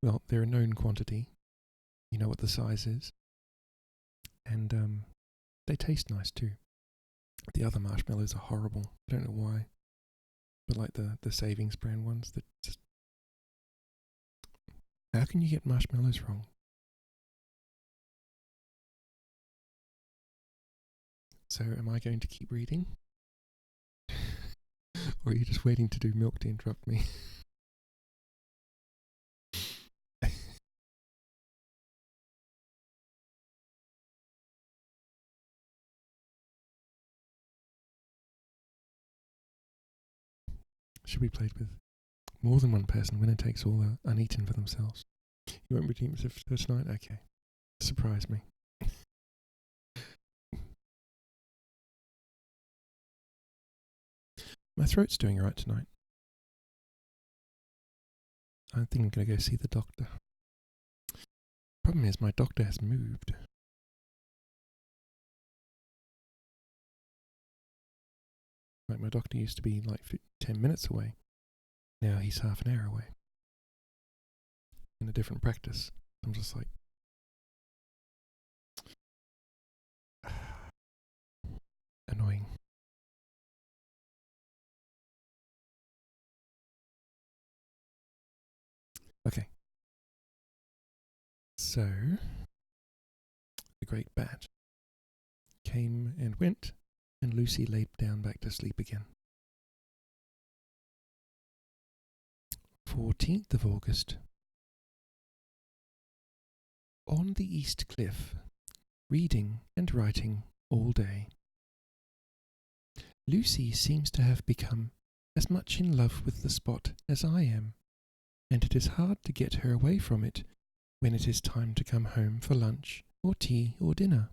well, they're a known quantity. You know what the size is. And they taste nice too. The other marshmallows are horrible. I don't know why. But like the savings brand ones that just... How can you get marshmallows wrong? So am I going to keep reading? Or are you just waiting to do milk to interrupt me? Should be played with more than one person. Winner takes all are uneaten for themselves. You won't redeem it for tonight? Okay. Surprise me. My throat's doing alright tonight. I think I'm going to go see the doctor. Problem is, my doctor has moved. Like, my doctor used to be like 10 minutes away. Now he's half an hour away. In a different practice. I'm just like... annoying. Okay. So, the great bat came and went, and Lucy laid down back to sleep again. 14th of August. On the East Cliff, reading and writing all day. Lucy seems to have become as much in love with the spot as I am, and it is hard to get her away from it when it is time to come home for lunch or tea or dinner.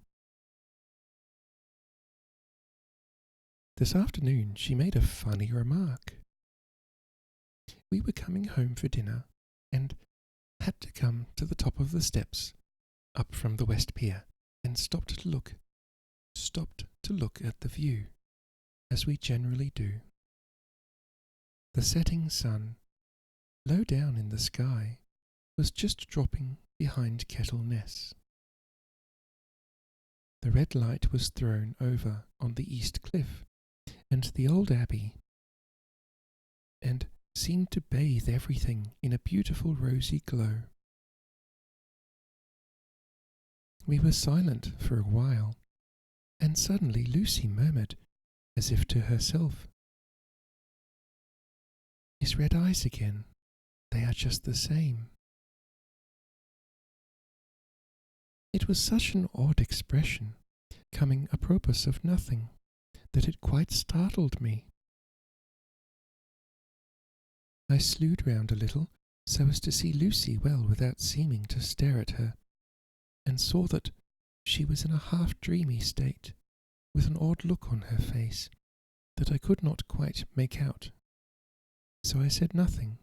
This afternoon she made a funny remark. We were coming home for dinner and had to come to the top of the steps up from the West Pier and stopped to look at the view, as we generally do. The setting sun, low down in the sky, was just dropping behind Kettle Ness. The red light was thrown over on the east cliff and the old abbey, and seemed to bathe everything in a beautiful rosy glow. We were silent for a while, and suddenly Lucy murmured, as if to herself, "His red eyes again, they are just the same." It was such an odd expression, coming apropos of nothing, that it quite startled me. I slewed round a little, so as to see Lucy well without seeming to stare at her, and saw that she was in a half-dreamy state, with an odd look on her face that I could not quite make out. So I said nothing,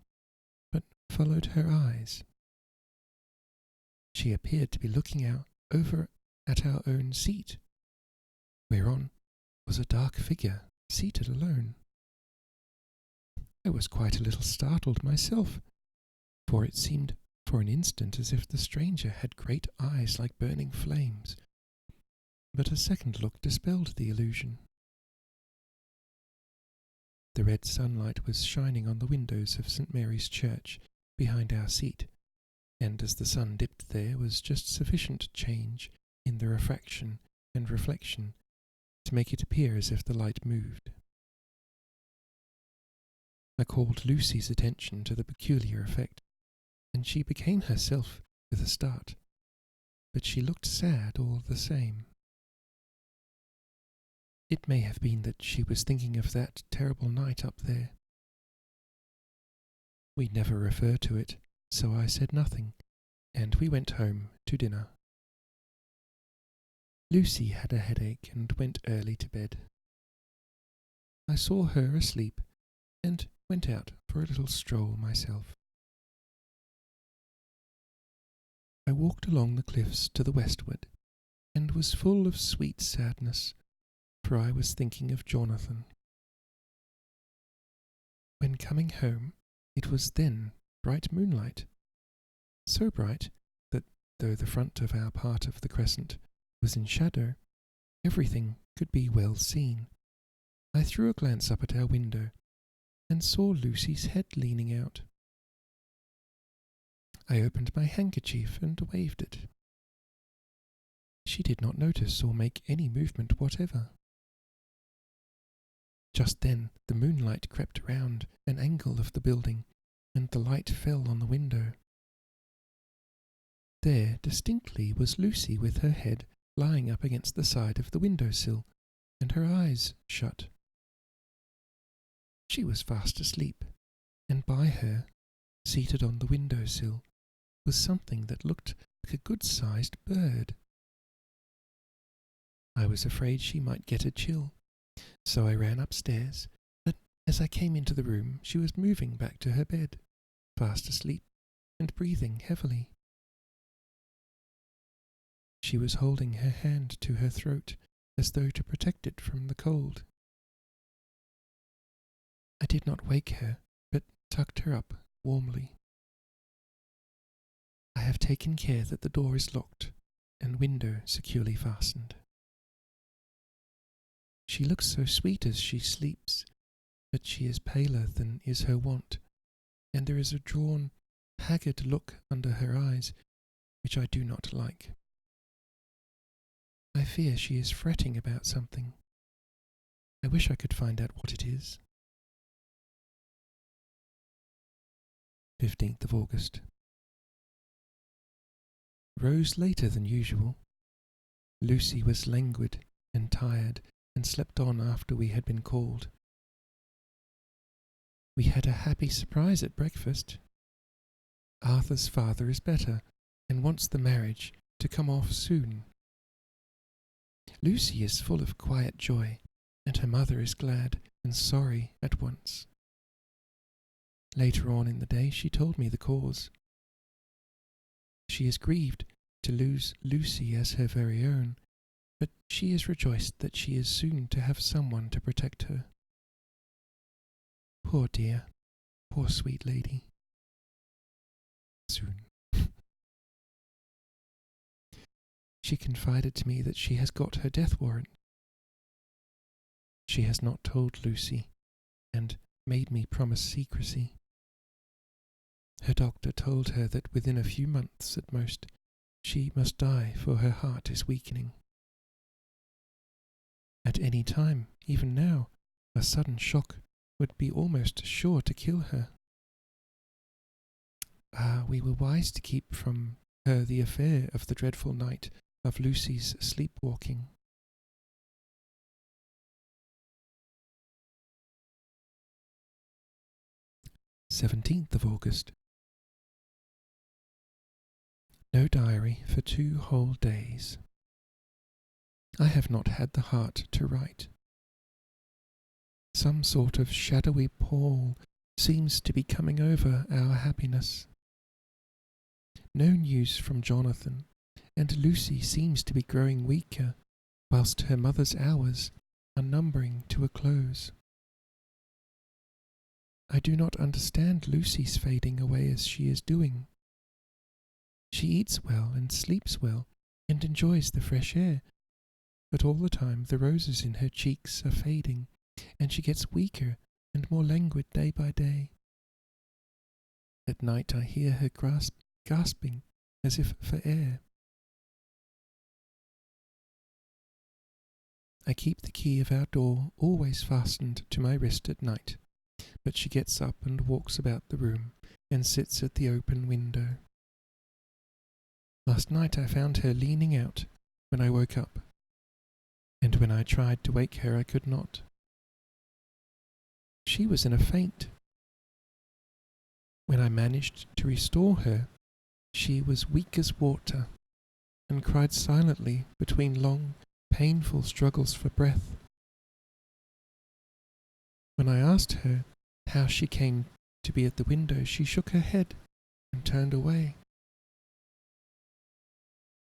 but followed her eyes. She appeared to be looking out over at our own seat, whereon was a dark figure seated alone. I was quite a little startled myself, for it seemed for an instant as if the stranger had great eyes like burning flames, but a second look dispelled the illusion. The red sunlight was shining on the windows of St. Mary's Church behind our seat, and as the sun dipped there was just sufficient change in the refraction and reflection to make it appear as if the light moved. I called Lucy's attention to the peculiar effect, and she became herself with a start, but she looked sad all the same. It may have been that she was thinking of that terrible night up there. We never refer to it, so I said nothing, and we went home to dinner. Lucy had a headache and went early to bed. I saw her asleep, and went out for a little stroll myself. I walked along the cliffs to the westward, and was full of sweet sadness, for I was thinking of Jonathan. When coming home, it was then bright moonlight, so bright that though the front of our part of the crescent was in shadow, everything could be well seen. I threw a glance up at our window, and saw Lucy's head leaning out. I opened my handkerchief and waved it. She did not notice or make any movement whatever. Just then the moonlight crept round an angle of the building, and the light fell on the window. There distinctly was Lucy with her head lying up against the side of the window-sill, and her eyes shut. She was fast asleep, and by her, seated on the window-sill, was something that looked like a good-sized bird. I was afraid she might get a chill, so I ran upstairs, but as I came into the room she was moving back to her bed, fast asleep and breathing heavily. She was holding her hand to her throat as though to protect it from the cold. I did not wake her, but tucked her up warmly. I have taken care that the door is locked and window securely fastened. She looks so sweet as she sleeps, but she is paler than is her wont, and there is a drawn, haggard look under her eyes, which I do not like. I fear she is fretting about something. I wish I could find out what it is. 15th of August. Rose later than usual. Lucy was languid and tired and slept on after we had been called. We had a happy surprise at breakfast. Arthur's father is better and wants the marriage to come off soon. Lucy is full of quiet joy, and her mother is glad and sorry at once. Later on in the day she told me the cause. She is grieved to lose Lucy as her very own, but she is rejoiced that she is soon to have someone to protect her. Poor dear, poor sweet lady. Soon. She confided to me that she has got her death warrant. She has not told Lucy, and made me promise secrecy. Her doctor told her that within a few months at most she must die, for her heart is weakening. At any time, even now, a sudden shock would be almost sure to kill her. We were wise to keep from her the affair of the dreadful night of Lucy's sleepwalking. Seventeenth of August. No diary for 2 whole days. I have not had the heart to write. Some sort of shadowy pall seems to be coming over our happiness. No news from Jonathan, and Lucy seems to be growing weaker, whilst her mother's hours are numbering to a close. I do not understand Lucy's fading away as she is doing. She eats well and sleeps well, and enjoys the fresh air, but all the time the roses in her cheeks are fading, and she gets weaker and more languid day by day. At night I hear her gasping as if for air. I keep the key of our door always fastened to my wrist at night, but she gets up and walks about the room and sits at the open window. Last night I found her leaning out when I woke up, and when I tried to wake her I could not. She was in a faint. When I managed to restore her, she was weak as water, and cried silently between long, painful struggles for breath. When I asked her how she came to be at the window, she shook her head and turned away.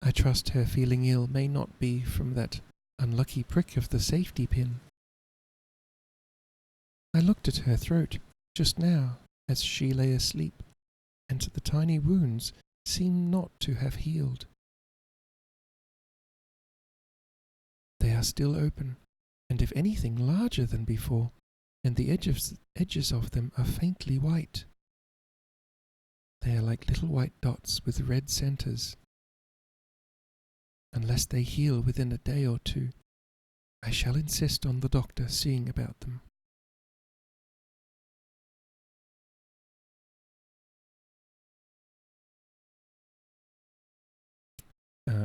I trust her feeling ill may not be from that unlucky prick of the safety pin. I looked at her throat just now as she lay asleep, and the tiny wounds seem not to have healed. They are still open, and if anything larger than before, and the edges of them are faintly white. They are like little white dots with red centres. Unless they heal within a day or 2, I shall insist on the doctor seeing about them.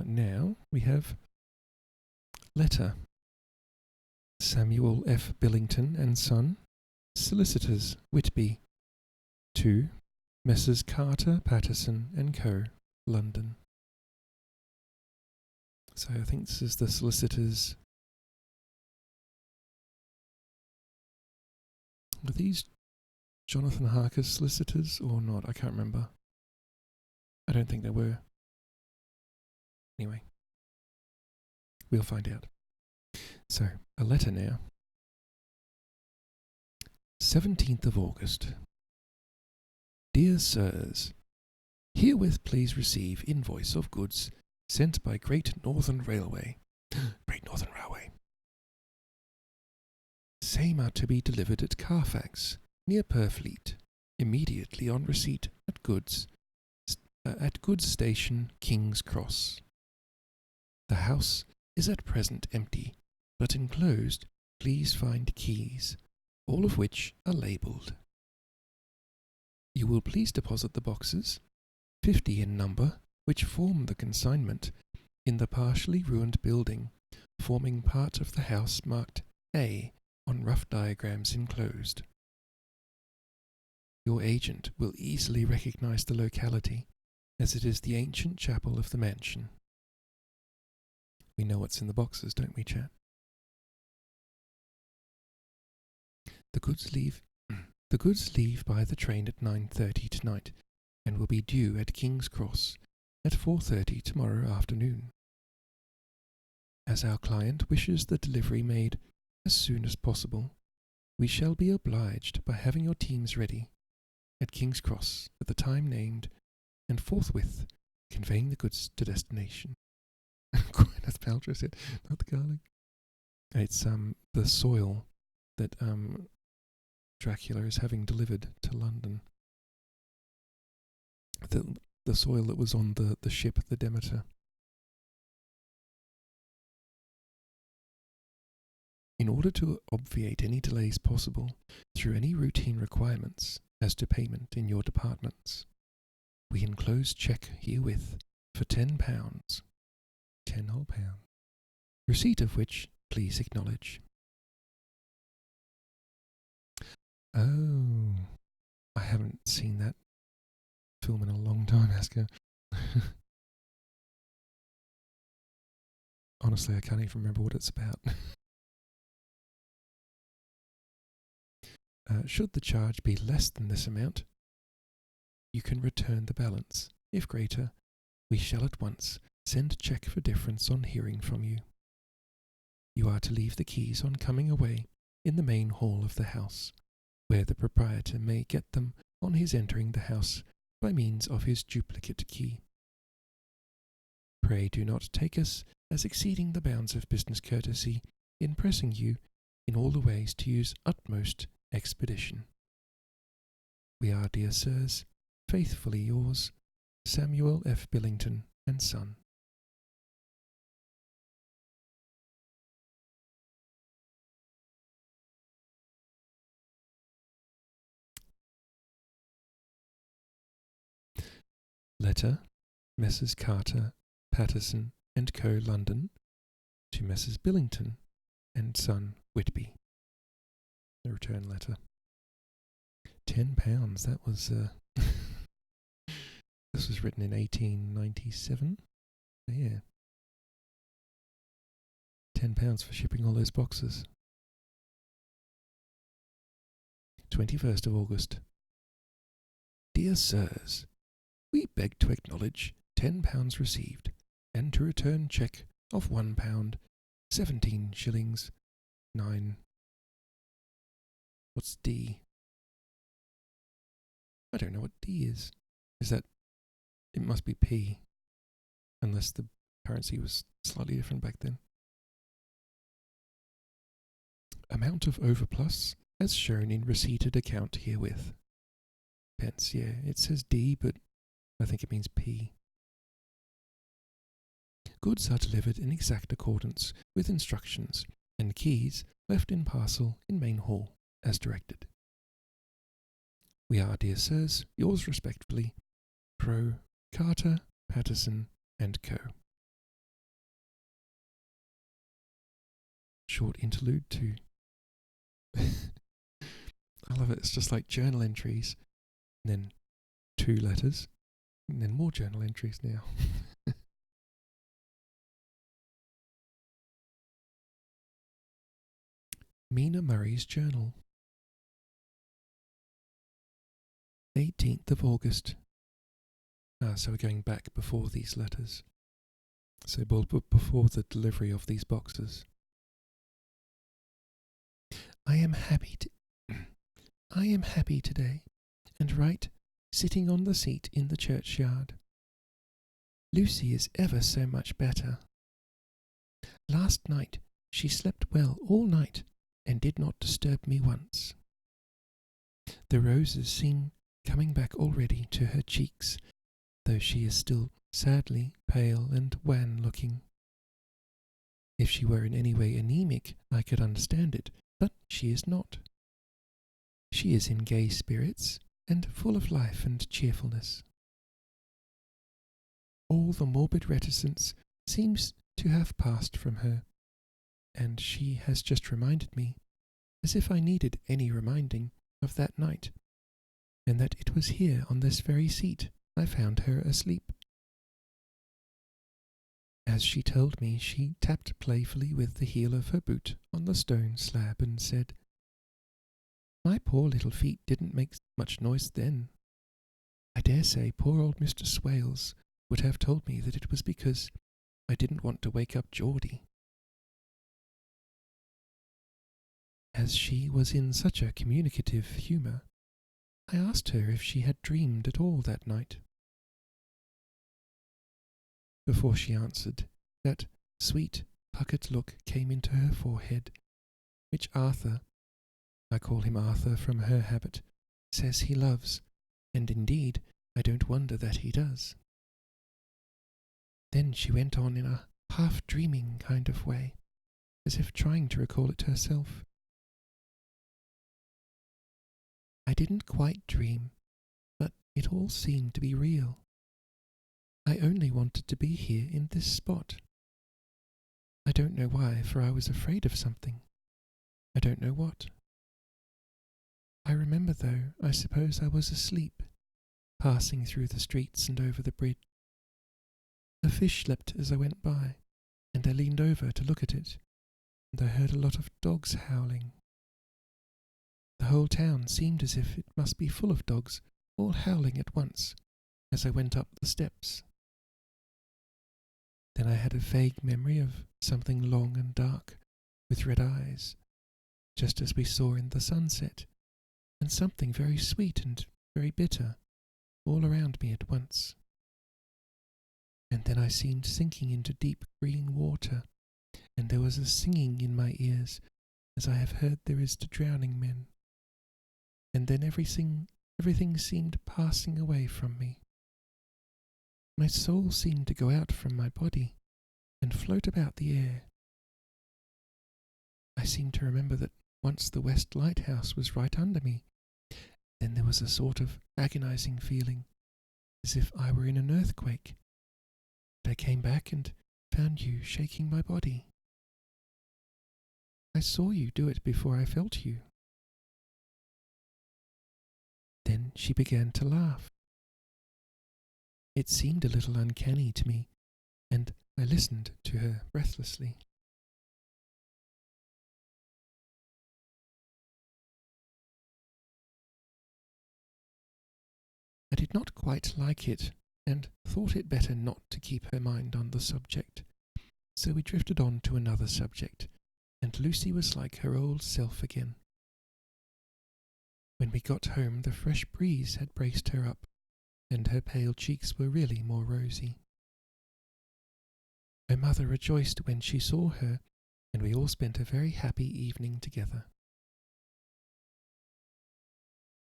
Now we have letter. Samuel F. Billington and Son, Solicitors, Whitby, to Messrs. Carter, Patterson and Co., London. So I think this is the solicitors. Were these Jonathan Harker's solicitors or not? I can't remember. I don't think they were. Anyway, we'll find out. So, a letter now. 17th of August. Dear Sirs, herewith please receive invoice of goods sent by Great Northern Railway. Great Northern Railway. Same are to be delivered at Carfax, near Purfleet, immediately on receipt at Goods Station, King's Cross. The house is at present empty, but enclosed please find keys, all of which are labelled. You will please deposit the boxes, 50 in number, which form the consignment, in the partially ruined building, forming part of the house marked A on rough diagrams enclosed. Your agent will easily recognize the locality, as it is the ancient chapel of the mansion. We know what's in the boxes, don't we, chat? The goods leave by the train at 9:30 tonight, and will be due at King's Cross at 4:30 tomorrow afternoon. As our client wishes the delivery made as soon as possible, we shall be obliged by having your teams ready at King's Cross at the time named, and forthwith conveying the goods to destination. Gwyneth Paltrow said, not the garlic. It's the soil that Dracula is having delivered to London. The soil that was on the ship, the Demeter. In order to obviate any delays possible through any routine requirements as to payment in your departments, we enclose cheque herewith for £10, £10 whole pounds, receipt of which please acknowledge. Oh, I haven't seen that film in a long time, Asker. Honestly, I can't even remember what it's about. Should the charge be less than this amount, you can return the balance. If greater, we shall at once send cheque for difference on hearing from you. You are to leave the keys on coming away in the main hall of the house, where the proprietor may get them on his entering the house by means of his duplicate key. Pray do not take us as exceeding the bounds of business courtesy in pressing you in all the ways to use utmost expedition. We are, dear sirs, faithfully yours, Samuel F. Billington and Son. Letter, Messrs. Carter, Patterson and Co. London, to Messrs. Billington and Son, Whitby. The return letter. £10. That was this was written in 1897. Yeah. £10 for shipping all those boxes. 21st of August. Dear sirs, we beg to acknowledge £10 received, and to return cheque of £1, 17 shillings, 9. What's D? I don't know what D is. Is that... It must be P, unless the currency was slightly different back then. Amount of overplus as shown in receipted account herewith. Pence, yeah, it says D, but I think it means P. Goods are delivered in exact accordance with instructions, and keys left in parcel in main hall, as directed. We are, dear sirs, yours respectfully, Pro. Carter, Patterson and Co. Short interlude to... I love it, it's just like journal entries, and then 2 letters, and then more journal entries now. Mina Murray's journal. 18th of August. So we're going back before these letters. So before the delivery of these boxes. I am happy today, and right, sitting on the seat in the churchyard. Lucy is ever so much better. Last night she slept well all night, and did not disturb me once. The roses seem coming back already to her cheeks, though she is still sadly pale and wan-looking. If she were in any way anemic, I could understand it, but she is not. She is in gay spirits, and full of life and cheerfulness. All the morbid reticence seems to have passed from her, and she has just reminded me, as if I needed any reminding, of that night, and that it was here on this very seat I found her asleep. As she told me, she tapped playfully with the heel of her boot on the stone slab and said, "My poor little feet didn't make much noise then. I dare say poor old Mr. Swales would have told me that it was because I didn't want to wake up Geordie." As she was in such a communicative humour, I asked her if she had dreamed at all that night. Before she answered, that sweet, puckered look came into her forehead, which Arthur, I call him Arthur from her habit, says he loves, and indeed I don't wonder that he does. Then she went on in a half-dreaming kind of way, as if trying to recall it herself. "I didn't quite dream, but it all seemed to be real. I only wanted to be here in this spot. I don't know why, for I was afraid of something. I don't know what. I remember, though, I suppose I was asleep, passing through the streets and over the bridge. A fish leapt as I went by, and I leaned over to look at it, and I heard a lot of dogs howling. The whole town seemed as if it must be full of dogs, all howling at once, as I went up the steps. Then I had a vague memory of something long and dark, with red eyes, just as we saw in the sunset, and something very sweet and very bitter, all around me at once. And then I seemed sinking into deep green water, and there was a singing in my ears, as I have heard there is to drowning men. And then everything seemed passing away from me. My soul seemed to go out from my body and float about the air. I seem to remember that once the West Lighthouse was right under me. Then there was a sort of agonizing feeling, as if I were in an earthquake. And I came back and found you shaking my body. I saw you do it before I felt you." Then she began to laugh. It seemed a little uncanny to me, and I listened to her breathlessly. I did not quite like it, and thought it better not to keep her mind on the subject, so we drifted on to another subject, and Lucy was like her old self again. When we got home, the fresh breeze had braced her up, and her pale cheeks were really more rosy. Her mother rejoiced when she saw her, and we all spent a very happy evening together.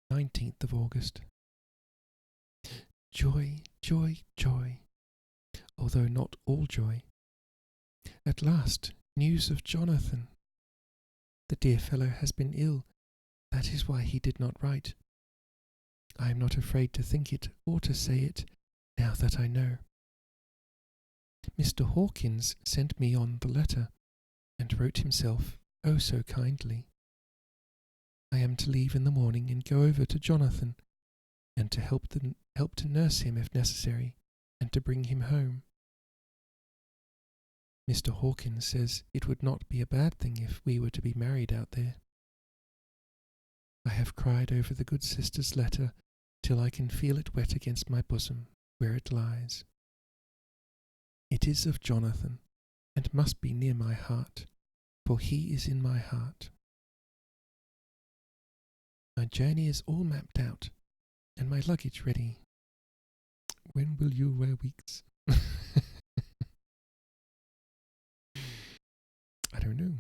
19th of August. Joy, joy, joy, although not all joy. At last, news of Jonathan. The dear fellow has been ill, that is why he did not write. I am not afraid to think it or to say it, now that I know. Mr. Hawkins sent me on the letter, and wrote himself oh so kindly. I am to leave in the morning and go over to Jonathan, and to help to nurse him if necessary, and to bring him home. Mr. Hawkins says it would not be a bad thing if we were to be married out there. I have cried over the good sister's letter till I can feel it wet against my bosom, where it lies. It is of Jonathan, and must be near my heart, for he is in my heart. My journey is all mapped out, and my luggage ready. When will you wear weeks? I don't know.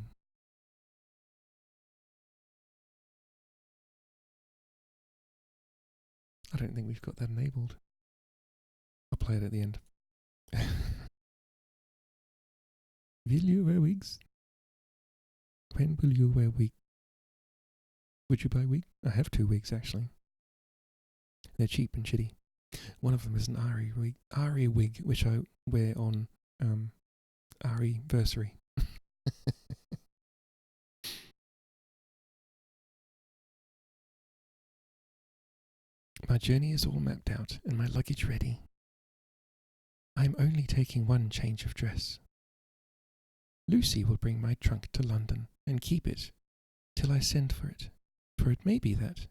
I don't think we've got that enabled. I'll play it at the end. Will you wear wigs? When will you wear wigs? Would you buy wigs? I have 2 wigs actually. They're cheap and shitty. One of them is an Ari wig, which I wear on Ari-versary. My journey is all mapped out and my luggage ready. I am only taking one change of dress. Lucy will bring my trunk to London and keep it till I send for it may be that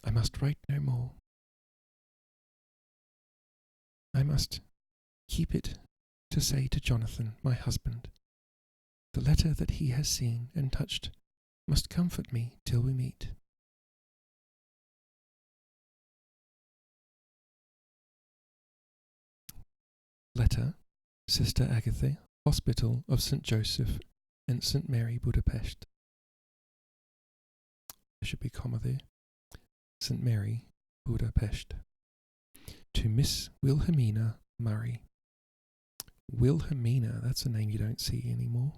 I must write no more. I must keep it to say to Jonathan, my husband, the letter that he has seen and touched must comfort me till we meet. Letter, Sister Agatha, Hospital of St. Joseph and St. Mary, Budapest. There should be a comma there. St. Mary, Budapest. To Miss Wilhelmina Murray. Wilhelmina, that's a name you don't see anymore.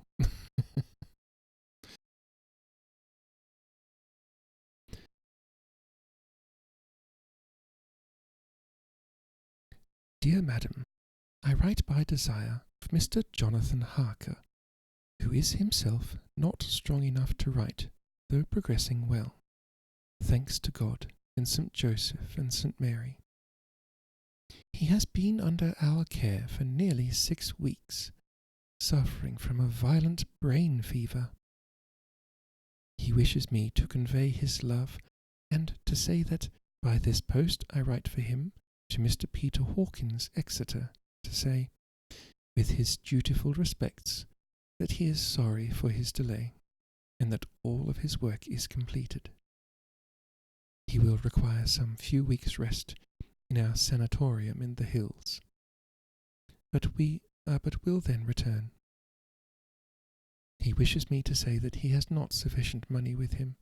Dear Madam, I write by desire of Mr. Jonathan Harker, who is himself not strong enough to write, though progressing well, thanks to God and St. Joseph and St. Mary. He has been under our care for nearly 6 weeks, suffering from a violent brain fever. He wishes me to convey his love and to say that by this post I write for him to Mr. Peter Hawkins, Exeter, to say, with his dutiful respects, that he is sorry for his delay, and that all of his work is completed. He will require some few weeks' rest in our sanatorium in the hills, but will then return. He wishes me to say that he has not sufficient money with him,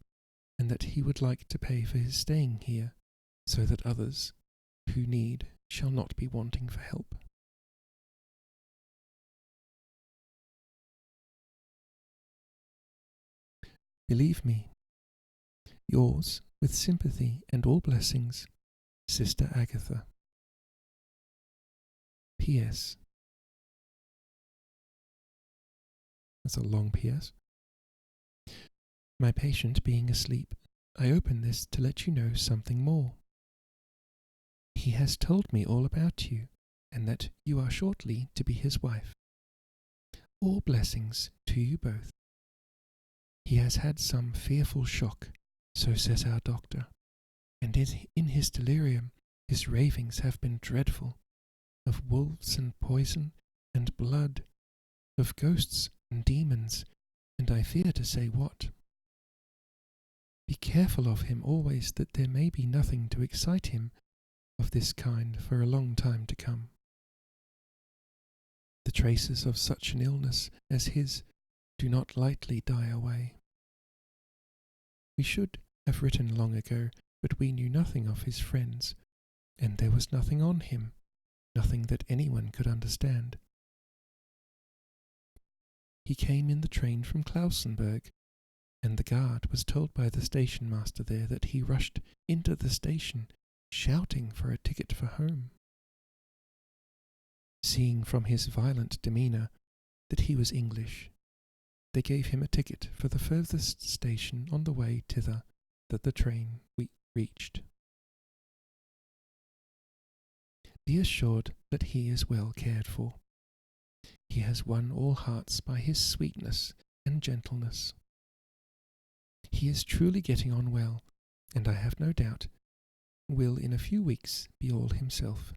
and that he would like to pay for his staying here, so that others who need shall not be wanting for help. Believe me, yours, with sympathy and all blessings, Sister Agatha. P.S. That's a long P.S. My patient being asleep, I open this to let you know something more. He has told me all about you, and that you are shortly to be his wife. All blessings to you both. He has had some fearful shock, so says our doctor, and in his delirium his ravings have been dreadful, of wolves and poison and blood, of ghosts and demons, and I fear to say what. Be careful of him always, that there may be nothing to excite him of this kind for a long time to come. The traces of such an illness as his do not lightly die away. We should have written long ago, but we knew nothing of his friends, and there was nothing on him, nothing that anyone could understand. He came in the train from Klausenburg, and the guard was told by the station master there that he rushed into the station, shouting for a ticket for home. Seeing from his violent demeanour that he was English, they gave him a ticket for the furthest station on the way thither that the train reached. Be assured that he is well cared for. He has won all hearts by his sweetness and gentleness. He is truly getting on well, and I have no doubt will in a few weeks be all himself.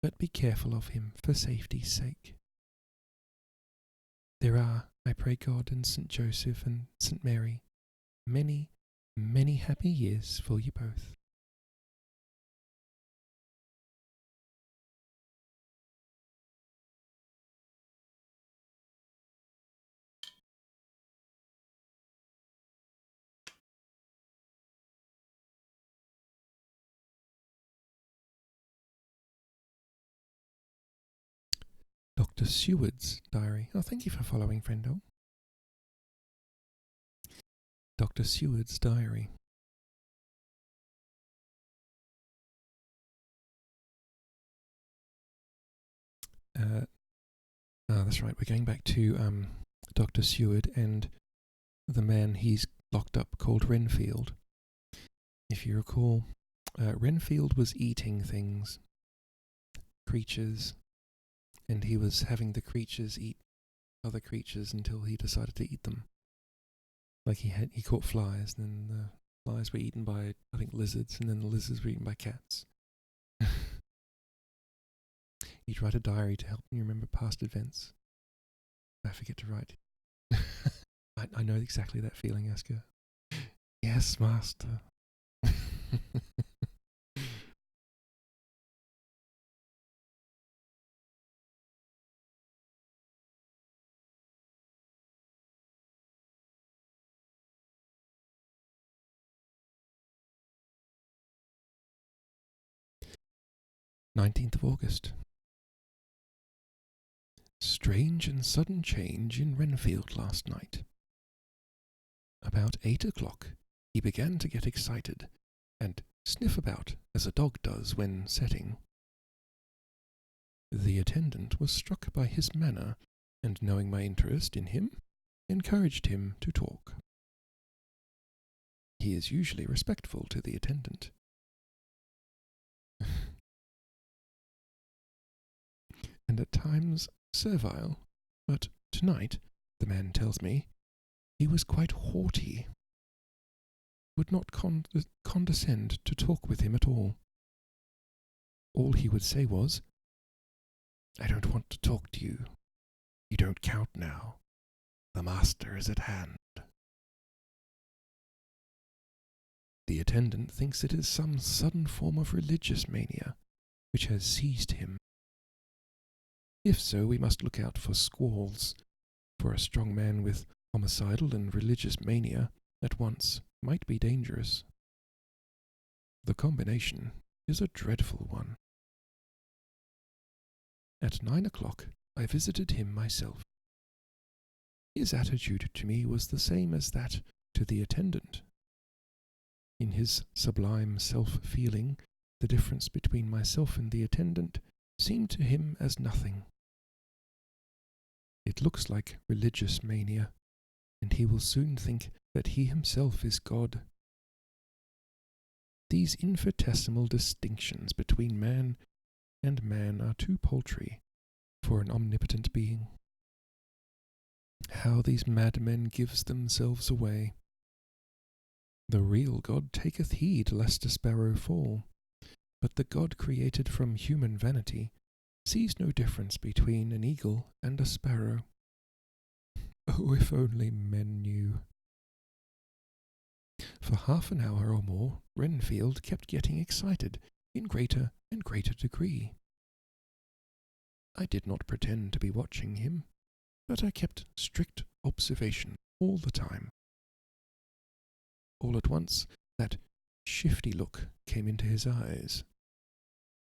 But be careful of him for safety's sake. There are, I pray God and St. Joseph and St. Mary, many, many happy years for you both. Dr. Seward's diary. Oh, thank you for following, friendo. Dr. Seward's diary. That's right. We're going back to Dr. Seward and the man he's locked up called Renfield. If you recall, Renfield was eating things, creatures, and he was having the creatures eat other creatures until he decided to eat them. Like he caught flies, and then the flies were eaten by, I think, lizards, and then the lizards were eaten by cats. He'd write a diary to help me remember past events. I forget to write. I know exactly that feeling, Asker. Yes, master. 19th of August. Strange and sudden change in Renfield last night. About 8 o'clock, he began to get excited and sniff about as a dog does when setting. The attendant was struck by his manner, and knowing my interest in him, encouraged him to talk. He is usually respectful to the attendant. And at times servile, but tonight, the man tells me, he was quite haughty, would not condescend to talk with him at all. All he would say was, "I don't want to talk to you. You don't count now. The master is at hand." The attendant thinks it is some sudden form of religious mania which has seized him. If so, we must look out for squalls, for a strong man with homicidal and religious mania at once might be dangerous. The combination is a dreadful one. At 9 o'clock, I visited him myself. His attitude to me was the same as that to the attendant. In his sublime self-feeling, the difference between myself and the attendant seemed to him as nothing. It looks like religious mania, and he will soon think that he himself is God. These infinitesimal distinctions between man and man are too paltry for an omnipotent being. How these madmen gives themselves away. The real God taketh heed lest a sparrow fall, but the God created from human vanity sees no difference between an eagle and a sparrow. Oh, if only men knew. For half an hour or more, Renfield kept getting excited in greater and greater degree. I did not pretend to be watching him, but I kept strict observation all the time. All at once, that shifty look came into his eyes,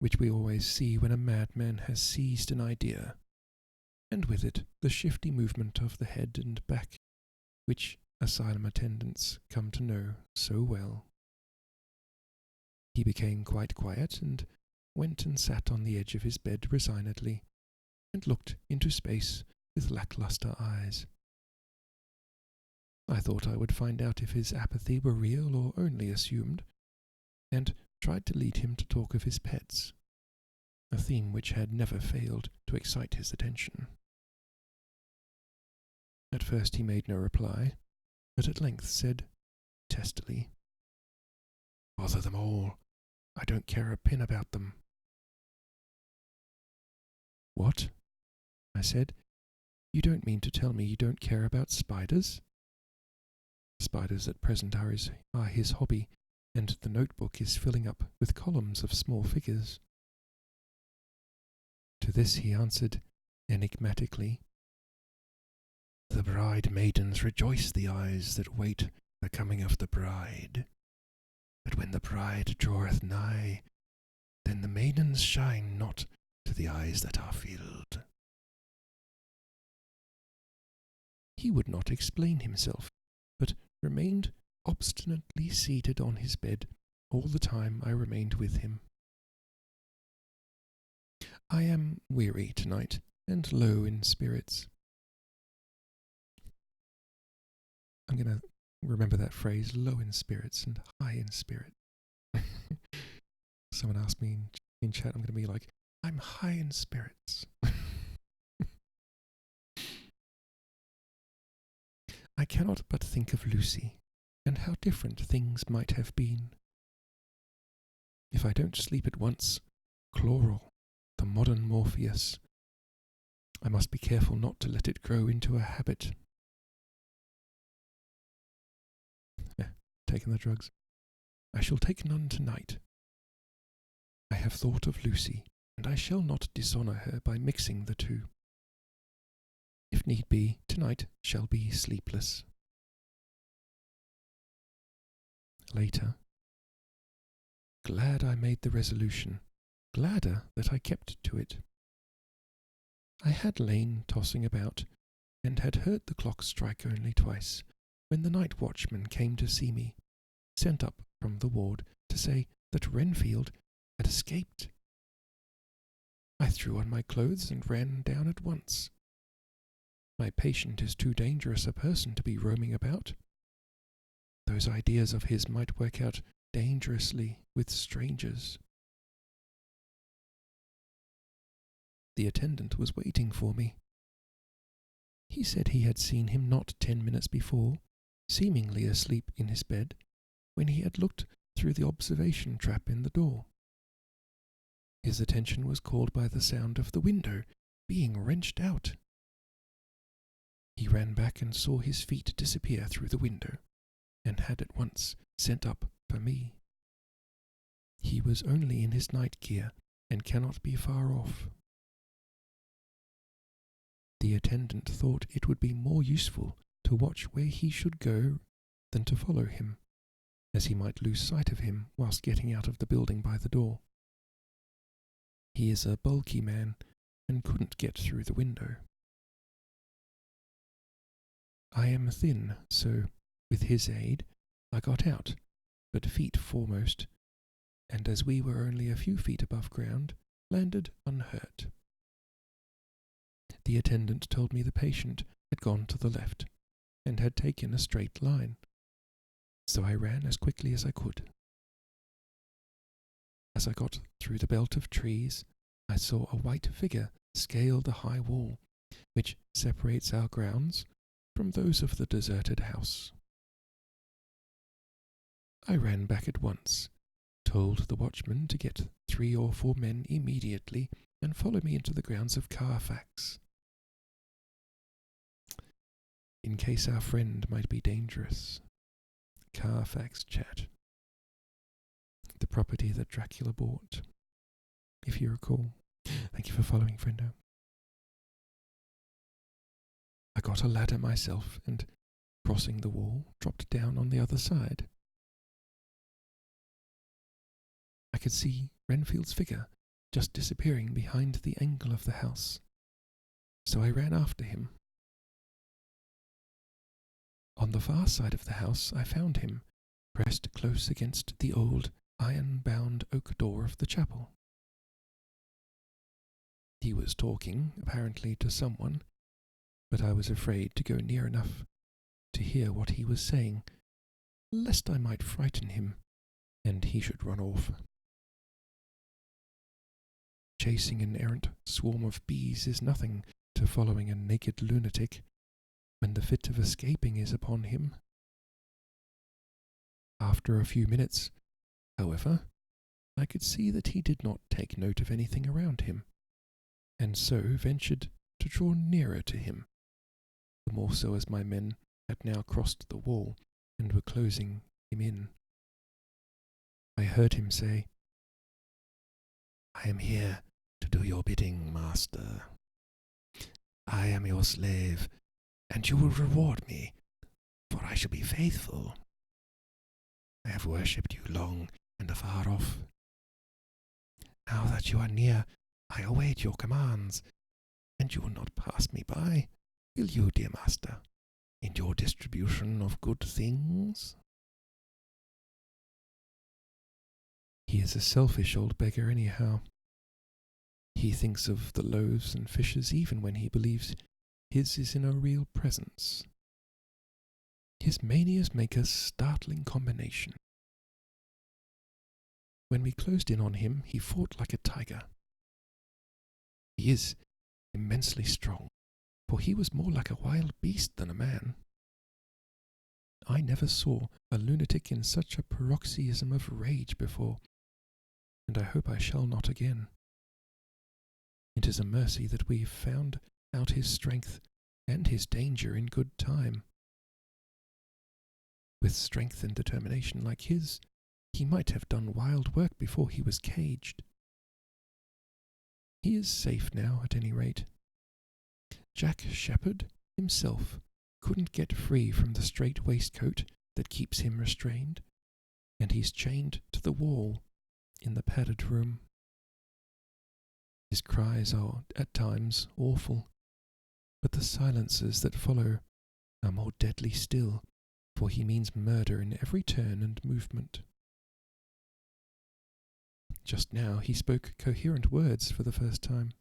which we always see when a madman has seized an idea, and with it the shifty movement of the head and back, which asylum attendants come to know so well. He became quite quiet and went and sat on the edge of his bed resignedly, and looked into space with lacklustre eyes. I thought I would find out if his apathy were real or only assumed, and tried to lead him to talk of his pets, a theme which had never failed to excite his attention. At first he made no reply, but at length said, testily, "Bother them all. I don't care a pin about them." "What?" I said. "You don't mean to tell me you don't care about spiders?" Spiders at present are his hobby, and the notebook is filling up with columns of small figures. To this he answered enigmatically, "The bride maidens rejoice the eyes that wait the coming of the bride. But when the bride draweth nigh, then the maidens shine not to the eyes that are filled." he would not explain himself, but remained obstinately seated on his bed all the time I remained with him. I am weary tonight, and low in spirits. I'm going to remember that phrase, low in spirits and high in spirit. Someone asked me in chat, I'm going to be like, I'm high in spirits. I cannot but think of Lucy, and how different things might have been. If I don't sleep at once, chloral, the modern Morpheus, I must be careful not to let it grow into a habit. Taking the drugs. I shall take none tonight. I have thought of Lucy, and I shall not dishonour her by mixing the two. If need be, tonight shall be sleepless. Later. Glad I made the resolution, gladder that I kept to it. I had lain tossing about, and had heard the clock strike only twice, when the night watchman came to see me, sent up from the ward to say that Renfield had escaped. I threw on my clothes and ran down at once. My patient is too dangerous a person to be roaming about. Those ideas of his might work out dangerously with strangers. The attendant was waiting for me. He said he had seen him not 10 minutes before, seemingly asleep in his bed, when he had looked through the observation trap in the door. His attention was called by the sound of the window being wrenched out. He ran back and saw his feet disappear through the window, and had at once sent up for me. He was only in his night gear, and cannot be far off. The attendant thought it would be more useful to watch where he should go than to follow him, as he might lose sight of him whilst getting out of the building by the door. He is a bulky man, and couldn't get through the window. I am thin, so, with his aid, I got out, but feet foremost, and as we were only a few feet above ground, landed unhurt. The attendant told me the patient had gone to the left, and had taken a straight line, so I ran as quickly as I could. As I got through the belt of trees, I saw a white figure scale the high wall, which separates our grounds from those of the deserted house. I ran back at once, told the watchman to get 3 or 4 men immediately and follow me into the grounds of Carfax, in case our friend might be dangerous. Carfax chat. The property that Dracula bought, if you recall. Thank you for following, friendo. I got a ladder myself and, crossing the wall, dropped down on the other side. I could see Renfield's figure just disappearing behind the angle of the house, so I ran after him. On the far side of the house I found him, pressed close against the old iron-bound oak door of the chapel. He was talking, apparently to someone, but I was afraid to go near enough to hear what he was saying, lest I might frighten him, and he should run off. Chasing an errant swarm of bees is nothing to following a naked lunatic when the fit of escaping is upon him. After a few minutes, however, I could see that he did not take note of anything around him, and so ventured to draw nearer to him, the more so as my men had now crossed the wall and were closing him in. I heard him say, "I am here to do your bidding, master. I am your slave, and you will reward me, for I shall be faithful. I have worshipped you long and afar off. Now that you are near, I await your commands, and you will not pass me by, will you, dear master?" in your distribution of good things? He is a selfish old beggar anyhow. He thinks of the loaves and fishes even when he believes his is in a real presence. His manias make a startling combination. When we closed in on him, he fought like a tiger. He is immensely strong, for he was more like a wild beast than a man. I never saw a lunatic in such a paroxysm of rage before, and I hope I shall not again. It is a mercy that we found out his strength and his danger in good time. With strength and determination like his, he might have done wild work before he was caged. He is safe now, at any rate. Jack Shepherd himself couldn't get free from the strait waistcoat that keeps him restrained, and he's chained to the wall in the padded room. His cries are, at times, awful, but the silences that follow are more deadly still, for he means murder in every turn and movement. Just now he spoke coherent words for the first time.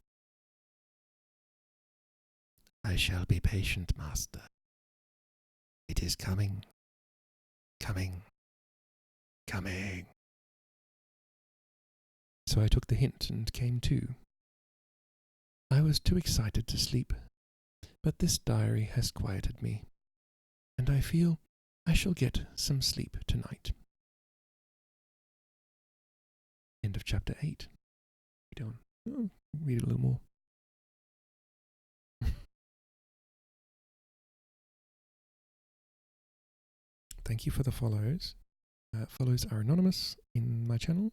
I shall be patient, master. It is coming, coming, coming. So I took the hint and came to. I was too excited to sleep, but this diary has quieted me, and I feel I shall get some sleep tonight. End of chapter 8. Read on. Oh, read a little more. Thank you for the follows. Follows are anonymous in my channel.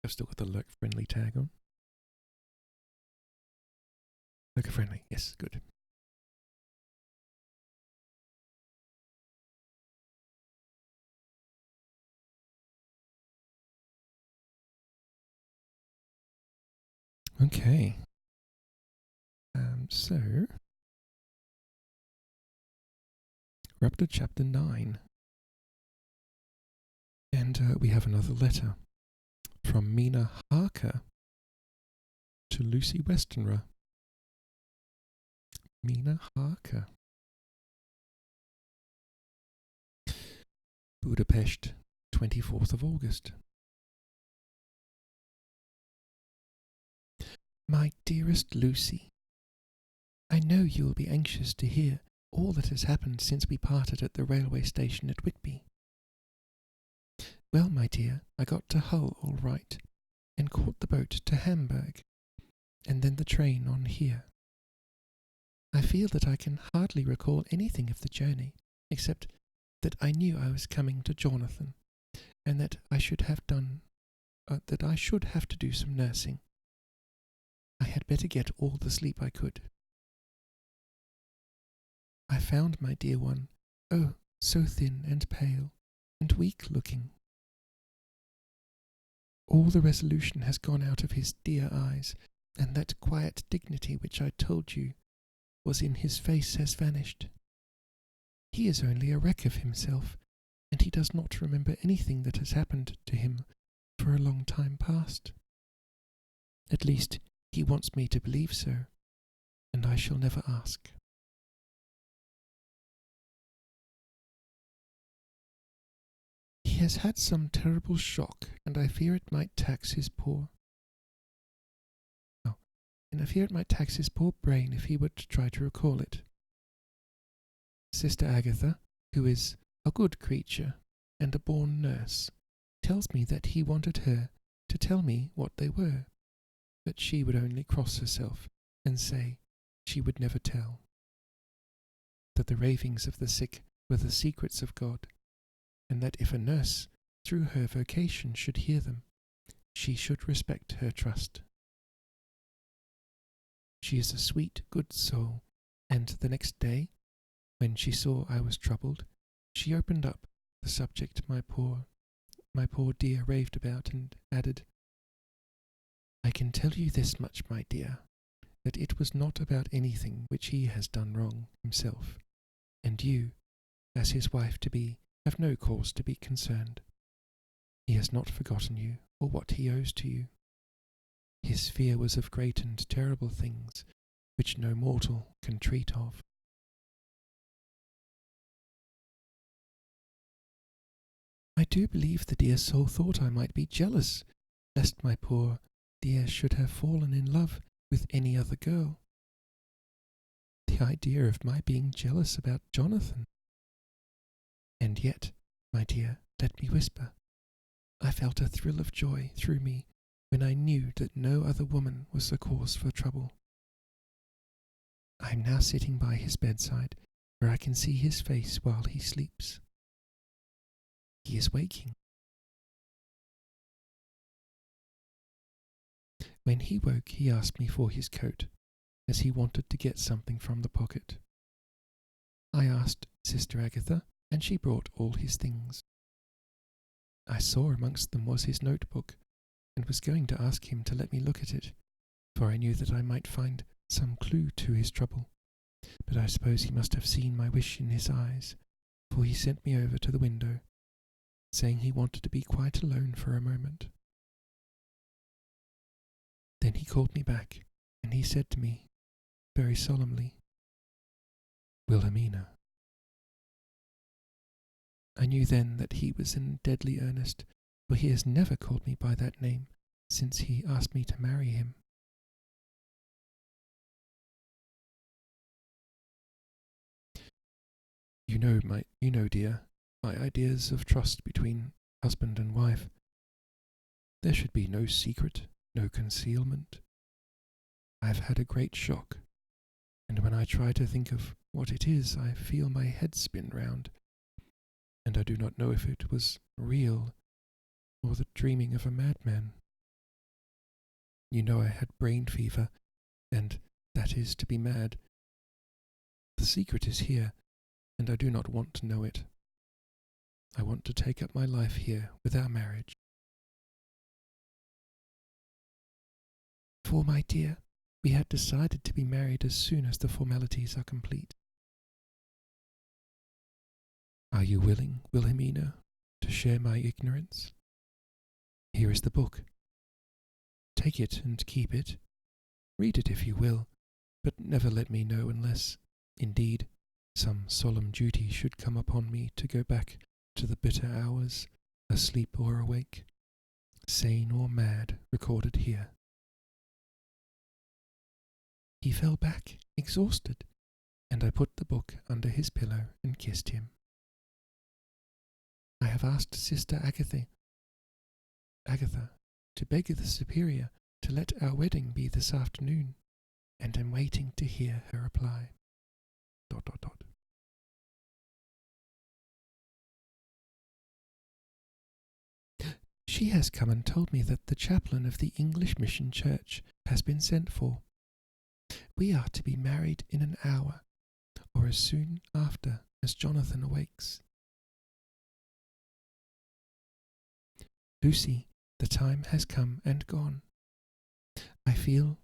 I've still got the lurk friendly tag on. Lurker friendly, yes, good. Okay. So we're up to chapter 9. And we have another letter from Mina Harker to Lucy Westenra. Mina Harker. Budapest, 24th of August. My dearest Lucy, I know you will be anxious to hear all that has happened since we parted at the railway station at Whitby. Well, my dear, I got to Hull all right, and caught the boat to Hamburg, and then the train on here. I feel that I can hardly recall anything of the journey, except that I knew I was coming to Jonathan, and that I should have to do some nursing. I had better get all the sleep I could. I found my dear one, oh, so thin and pale, and weak-looking. All the resolution has gone out of his dear eyes, and that quiet dignity which I told you was in his face has vanished. He is only a wreck of himself, and he does not remember anything that has happened to him for a long time past. At least, he wants me to believe so, and I shall never ask. He has had some terrible shock, and I fear it might tax his poor brain if he were to try to recall it. Sister Agatha, who is a good creature and a born nurse, tells me that he wanted her to tell me what they were, but she would only cross herself and say she would never tell. That the ravings of the sick were the secrets of God, and that if a nurse, through her vocation, should hear them, she should respect her trust. She is a sweet, good soul, and the next day, when she saw I was troubled, she opened up the subject my poor dear raved about, and added, I can tell you this much, my dear, that it was not about anything which he has done wrong himself, and you, as his wife-to-be, have no cause to be concerned. He has not forgotten you or what he owes to you. His fear was of great and terrible things, which no mortal can treat of. I do believe the dear soul thought I might be jealous, lest my poor dear should have fallen in love with any other girl. The idea of my being jealous about Jonathan! And yet, my dear, let me whisper, I felt a thrill of joy through me when I knew that no other woman was the cause for trouble. I am now sitting by his bedside, where I can see his face while he sleeps. He is waking. When he woke, he asked me for his coat, as he wanted to get something from the pocket. I asked Sister Agatha, and she brought all his things. I saw amongst them was his notebook, and was going to ask him to let me look at it, for I knew that I might find some clue to his trouble. But I suppose he must have seen my wish in his eyes, for he sent me over to the window, saying he wanted to be quite alone for a moment. Then he called me back, and he said to me, very solemnly, "Wilhelmina." I knew then that he was in deadly earnest, for he has never called me by that name since he asked me to marry him. You know, dear, my ideas of trust between husband and wife. There should be no secret, no concealment. I have had a great shock, and when I try to think of what it is, I feel my head spin round, and I do not know if it was real or the dreaming of a madman. You know I had brain fever, and that is to be mad. The secret is here, and I do not want to know it. I want to take up my life here with our marriage. For, my dear, we had decided to be married as soon as the formalities are complete. Are you willing, Wilhelmina, to share my ignorance? Here is the book. Take it and keep it. Read it if you will, but never let me know unless, indeed, some solemn duty should come upon me to go back to the bitter hours, asleep or awake, sane or mad, recorded here. He fell back, exhausted, and I put the book under his pillow and kissed him. I have asked Sister Agatha to beg the Superior to let our wedding be this afternoon, and am waiting to hear her reply. ... She has come and told me that the chaplain of the English Mission Church has been sent for. We are to be married in an hour, or as soon after as Jonathan awakes. Lucy, the time has come and gone. I feel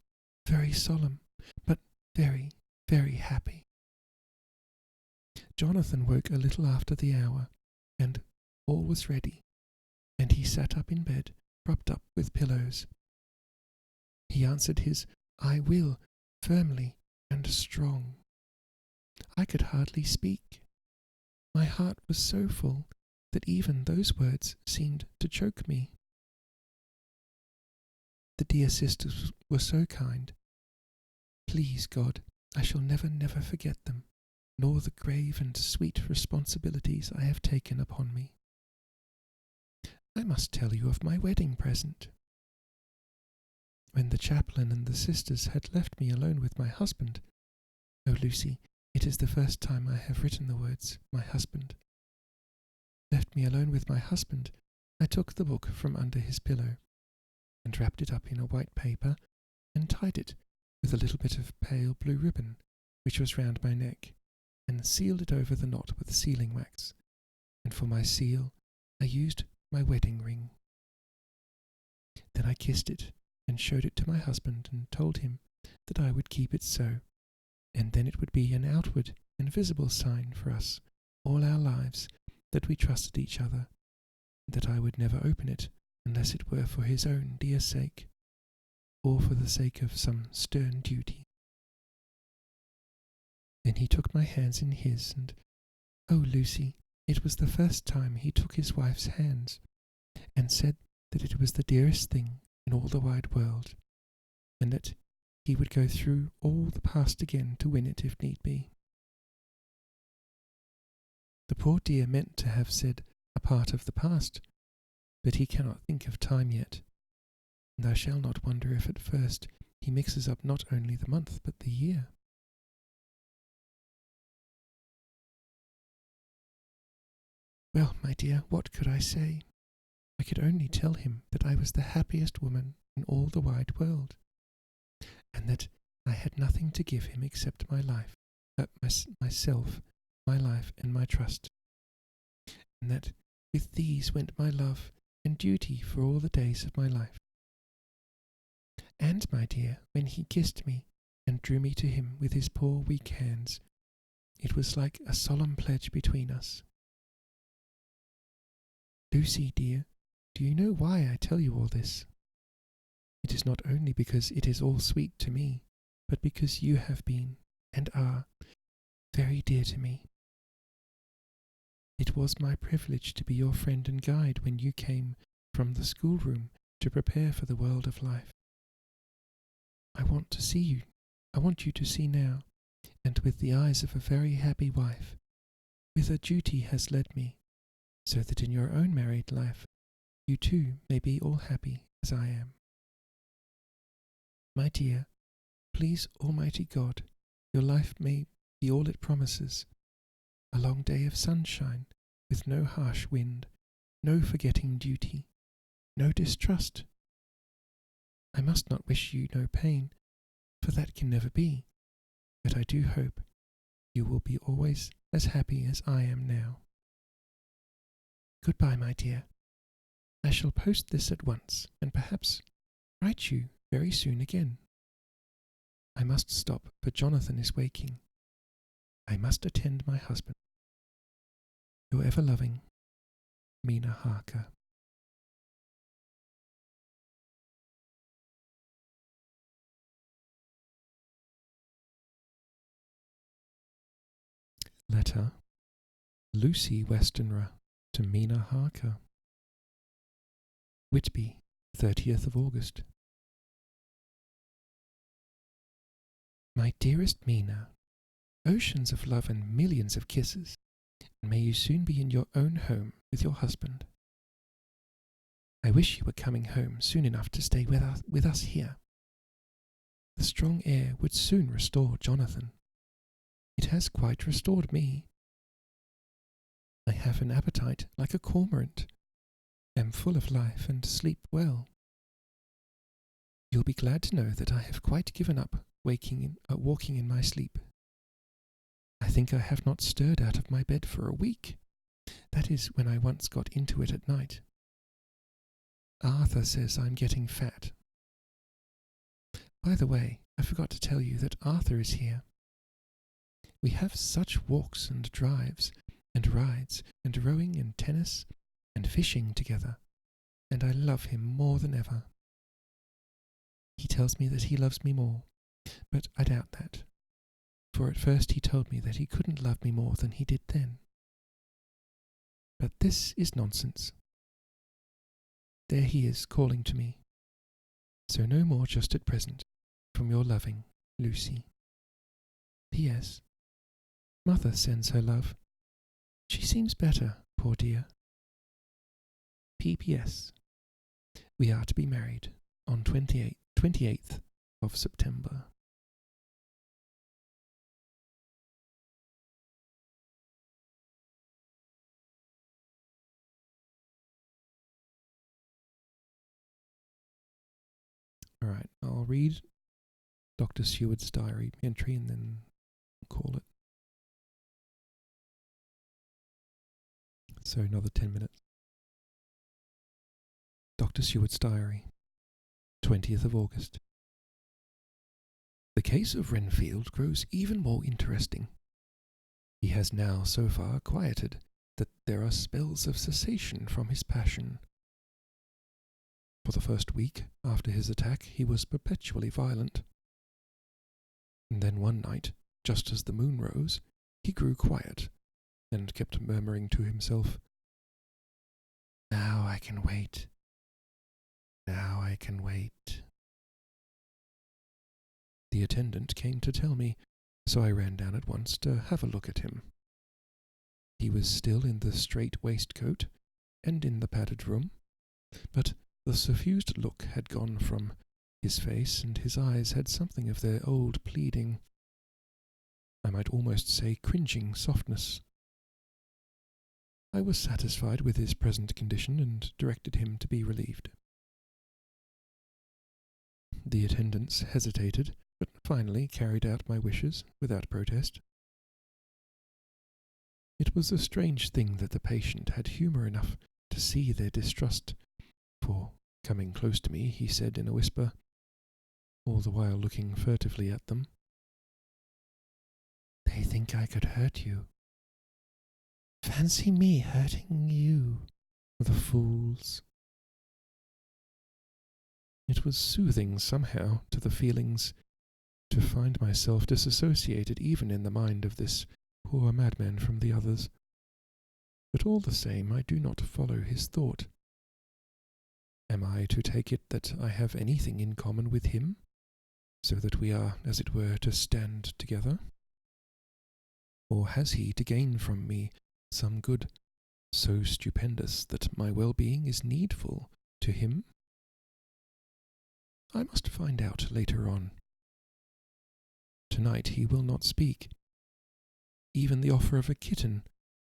very solemn, but very, very happy. Jonathan woke a little after the hour, and all was ready, and he sat up in bed, propped up with pillows. He answered his "I will" firmly and strong. I could hardly speak. My heart was so full that even those words seemed to choke me. The dear sisters were so kind. Please God, I shall never, never forget them, nor the grave and sweet responsibilities I have taken upon me. I must tell you of my wedding present. When the chaplain and the sisters had left me alone with my husband, oh, Lucy, it is the first time I have written the words, my husband. Left me alone with my husband, I took the book from under his pillow, and wrapped it up in a white paper, and tied it with a little bit of pale blue ribbon, which was round my neck, and sealed it over the knot with sealing wax, and for my seal I used my wedding ring. Then I kissed it, and showed it to my husband, and told him that I would keep it so, and then it would be an outward and visible sign for us all our lives that we trusted each other, that I would never open it unless it were for his own dear sake, or for the sake of some stern duty. Then he took my hands in his, and, oh, Lucy, it was the first time he took his wife's hands, and said that it was the dearest thing in all the wide world, and that he would go through all the past again to win it if need be. The poor dear meant to have said a part of the past, but he cannot think of time yet, and I shall not wonder if at first he mixes up not only the month but the year. Well, my dear, what could I say? I could only tell him that I was the happiest woman in all the wide world, and that I had nothing to give him except my life, myself, my life, and my trust, and that with these went my love and duty for all the days of my life. And, my dear, when he kissed me and drew me to him with his poor weak hands, it was like a solemn pledge between us. Lucy, dear, do you know why I tell you all this? It is not only because it is all sweet to me, but because you have been, and are, very dear to me. It was my privilege to be your friend and guide when you came from the schoolroom to prepare for the world of life. I want to see you. I want you to see now, and with the eyes of a very happy wife, whither duty has led me, so that in your own married life you too may be all happy as I am. My dear, please Almighty God, your life may be all it promises, a long day of sunshine, with no harsh wind, no forgetting duty, no distrust. I must not wish you no pain, for that can never be, but I do hope you will be always as happy as I am now. Goodbye, my dear. I shall post this at once, and perhaps write you very soon again. I must stop, for Jonathan is waking. I must attend my husband. Your ever-loving Mina Harker. Letter Lucy Westenra to Mina Harker. Whitby, 30th of August. My dearest Mina, oceans of love and millions of kisses, and may you soon be in your own home with your husband. I wish you were coming home soon enough to stay with us here. The strong air would soon restore Jonathan. It has quite restored me. I have an appetite like a cormorant, am full of life and sleep well. You'll be glad to know that I have quite given up walking in my sleep. I think I have not stirred out of my bed for a week. That is when I once got into it at night. Arthur says I'm getting fat. By the way, I forgot to tell you that Arthur is here. We have such walks and drives and rides and rowing and tennis and fishing together, and I love him more than ever. He tells me that he loves me more, but I doubt that, for at first he told me that he couldn't love me more than he did then. But this is nonsense. There he is calling to me. So no more just at present, from your loving Lucy. P.S. Mother sends her love. She seems better, poor dear. P.P.S. We are to be married on 28th of September. All right, I'll read Dr. Seward's diary entry and then call it. So another 10 minutes. Dr. Seward's diary, 20th of August. The case of Renfield grows even more interesting. He has now so far quieted that there are spells of cessation from his passion. For the first week after his attack he was perpetually violent. And then one night, just as the moon rose, he grew quiet, and kept murmuring to himself, "Now I can wait. Now I can wait." The attendant came to tell me, so I ran down at once to have a look at him. He was still in the strait waistcoat and in the padded room, but the suffused look had gone from his face, and his eyes had something of their old pleading, I might almost say cringing softness. I was satisfied with his present condition, and directed him to be relieved. The attendants hesitated, but finally carried out my wishes without protest. It was a strange thing that the patient had humour enough to see their distrust, for, coming close to me, he said in a whisper, all the while looking furtively at them, "They think I could hurt you. Fancy me hurting you, the fools." It was soothing somehow to the feelings to find myself disassociated even in the mind of this poor madman from the others. But all the same I do not follow his thought. Am I to take it that I have anything in common with him, so that we are, as it were, to stand together? Or has he to gain from me some good so stupendous that my well-being is needful to him? I must find out later on. Tonight he will not speak. Even the offer of a kitten,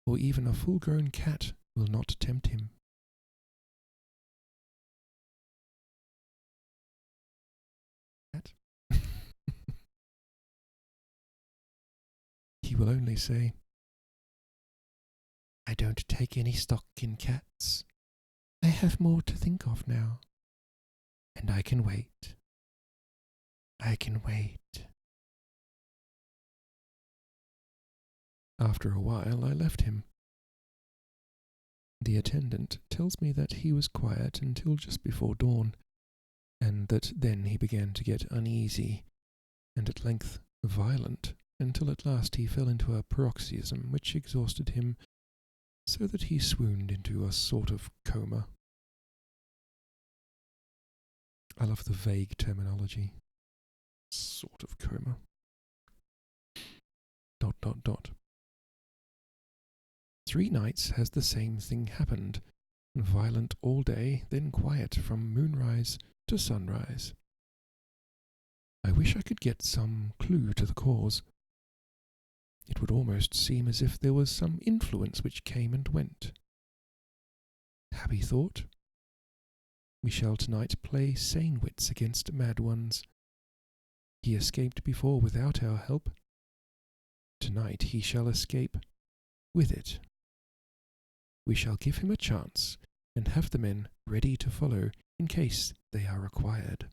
or even a full-grown cat, will not tempt him. He will only say, "I don't take any stock in cats. I have more to think of now. And I can wait. I can wait." After a while I left him. The attendant tells me that he was quiet until just before dawn, and that then he began to get uneasy, and at length violent, until at last he fell into a paroxysm which exhausted him, so that he swooned into a sort of coma. I love the vague terminology. Sort of coma. ... 3 nights has the same thing happened, violent all day, then quiet from moonrise to sunrise. I wish I could get some clue to the cause. It would almost seem as if there was some influence which came and went. Happy thought. We shall tonight play sane wits against mad ones. He escaped before without our help. Tonight he shall escape with it. We shall give him a chance, and have the men ready to follow in case they are required.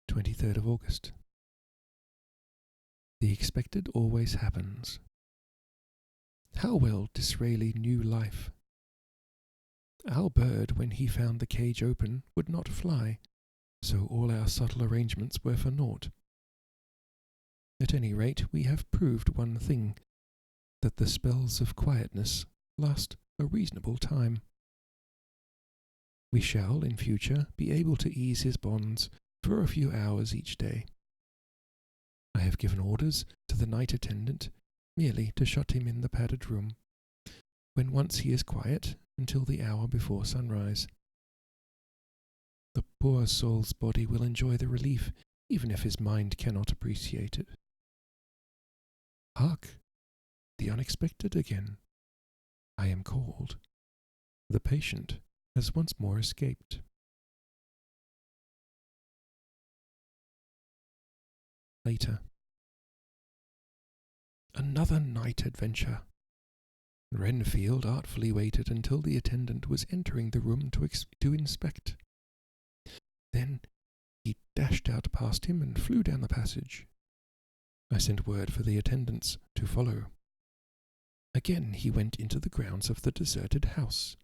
23rd of August. The expected always happens. How well Disraeli knew life. Our bird, when he found the cage open, would not fly, so all our subtle arrangements were for naught. At any rate, we have proved one thing, that the spells of quietness last a reasonable time. We shall, in future, be able to ease his bonds for a few hours each day. I have given orders to the night attendant merely to shut him in the padded room, when once he is quiet, until the hour before sunrise. The poor soul's body will enjoy the relief, even if his mind cannot appreciate it. Hark! The unexpected again. I am called. The patient has once more escaped. Later. Another night adventure. Renfield artfully waited until the attendant was entering the room to inspect. Then dashed out past him and flew down the passage. I sent word for the attendants to follow. Again he went into the grounds of the deserted house,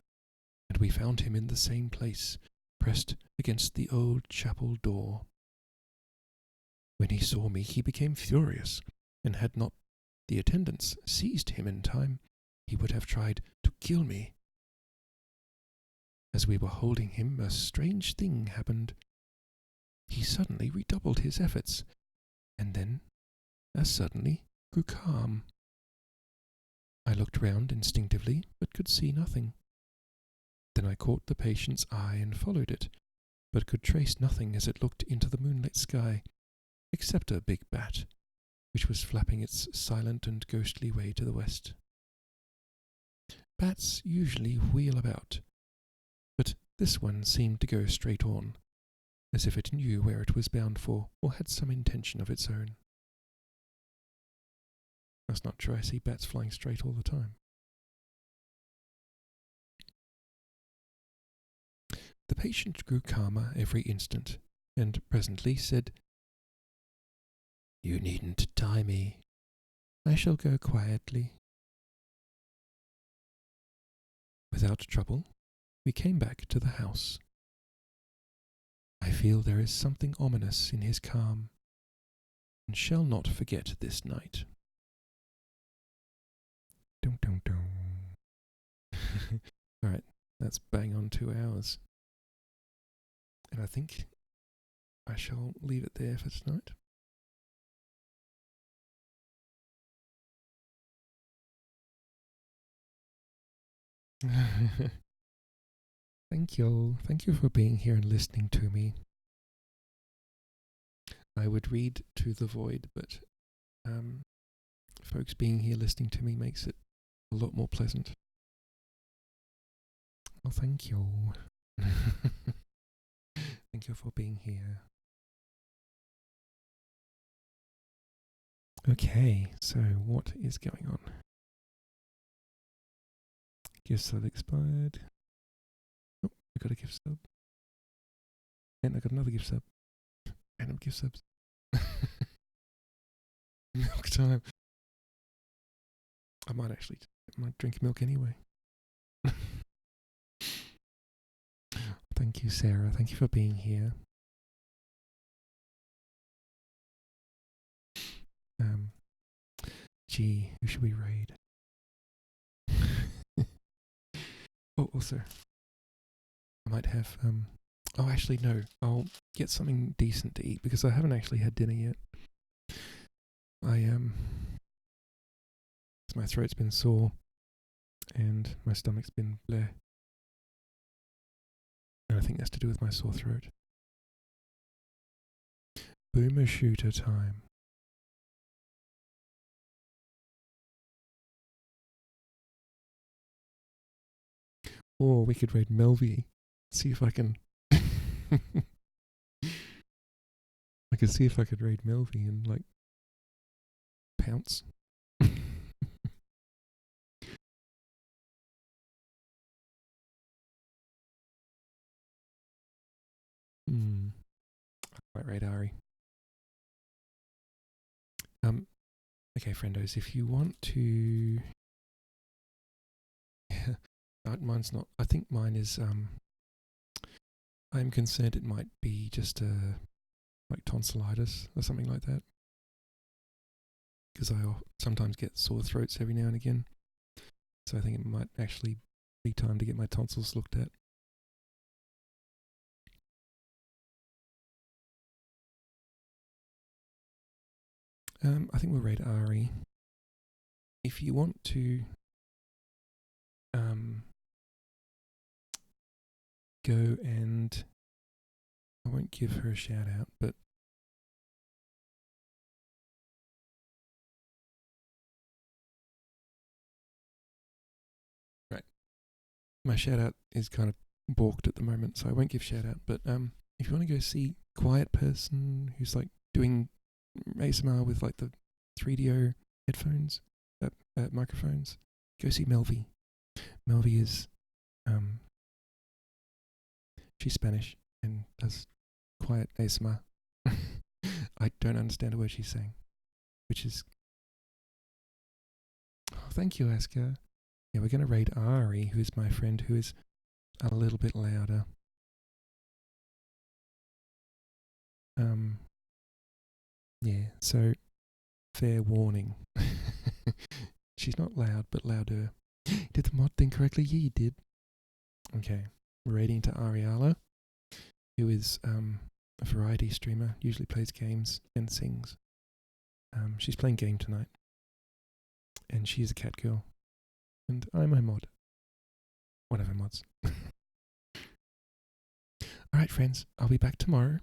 and we found him in the same place, pressed against the old chapel door. When he saw me, he became furious, and had not the attendants seized him in time, he would have tried to kill me. As we were holding him, a strange thing happened. He suddenly redoubled his efforts, and then, as suddenly, grew calm. I looked round instinctively, but could see nothing. Then I caught the patient's eye and followed it, but could trace nothing as it looked into the moonlit sky, except a big bat, which was flapping its silent and ghostly way to the west. Bats usually wheel about, but this one seemed to go straight on, as if it knew where it was bound for, or had some intention of its own. That's not true. I see bats flying straight all the time. The patient grew calmer every instant, and presently said, "You needn't tie me. I shall go quietly." Without trouble, we came back to the house. I feel there is something ominous in his calm, and shall not forget this night. Dum dum dum. Alright, that's bang on 2 hours. And I think I shall leave it there for tonight. Thank you. Thank you for being here and listening to me. I would read to the void, but folks being here listening to me makes it a lot more pleasant. Well, thank you. Thank you for being here. Okay, so what is going on? Gift sub expired. Oh, I got a gift sub. And I got another gift sub. Random gift subs. Milk time. I might drink milk anyway. Thank you, Sarah. Thank you for being here. Gee, who should we raid? Oh, also, I might have, oh, actually, no. I'll get something decent to eat because I haven't actually had dinner yet. My throat's been sore and my stomach's been bleh. And I think that's to do with my sore throat. Boomer shooter time. Or we could raid Melvi. See if I can. I could see if I could raid Melvi and like pounce. I might raid Ari. Okay, friendos, if you want to. Mine's not. I think mine is. I'm concerned it might be just like tonsillitis or something like that. Because I sometimes get sore throats every now and again. So I think it might actually be time to get my tonsils looked at. I think we'll raid Ari. If you want to go and I won't give her a shout out, but right. My shout out is kind of balked at the moment, so I won't give shout out, but if you want to go see Quiet Person who's like doing ASMR with like the 3DO headphones, microphones, go see Melvi. Melvi is she's Spanish and does quiet ASMR, I don't understand a word she's saying, which is... Oh, thank you, Asker. Yeah, we're going to raid Ari, who is my friend, who is a little bit louder. Yeah, so fair warning. She's not loud, but louder. Did the mod thing correctly? Yeah, you did. Okay, we're raiding to Ariala, who is a variety streamer, usually plays games and sings. She's playing game tonight, and she's a cat girl, and I'm a mod. One of her mods. Alright, friends, I'll be back tomorrow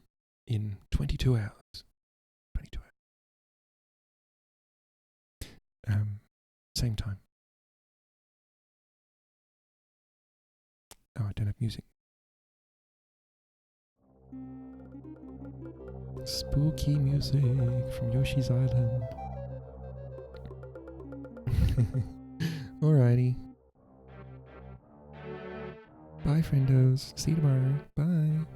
in 22 hours. 22 hours. Same time. Oh, I don't have music. Spooky music from Yoshi's Island. Alrighty. Bye, friendos. See you tomorrow. Bye.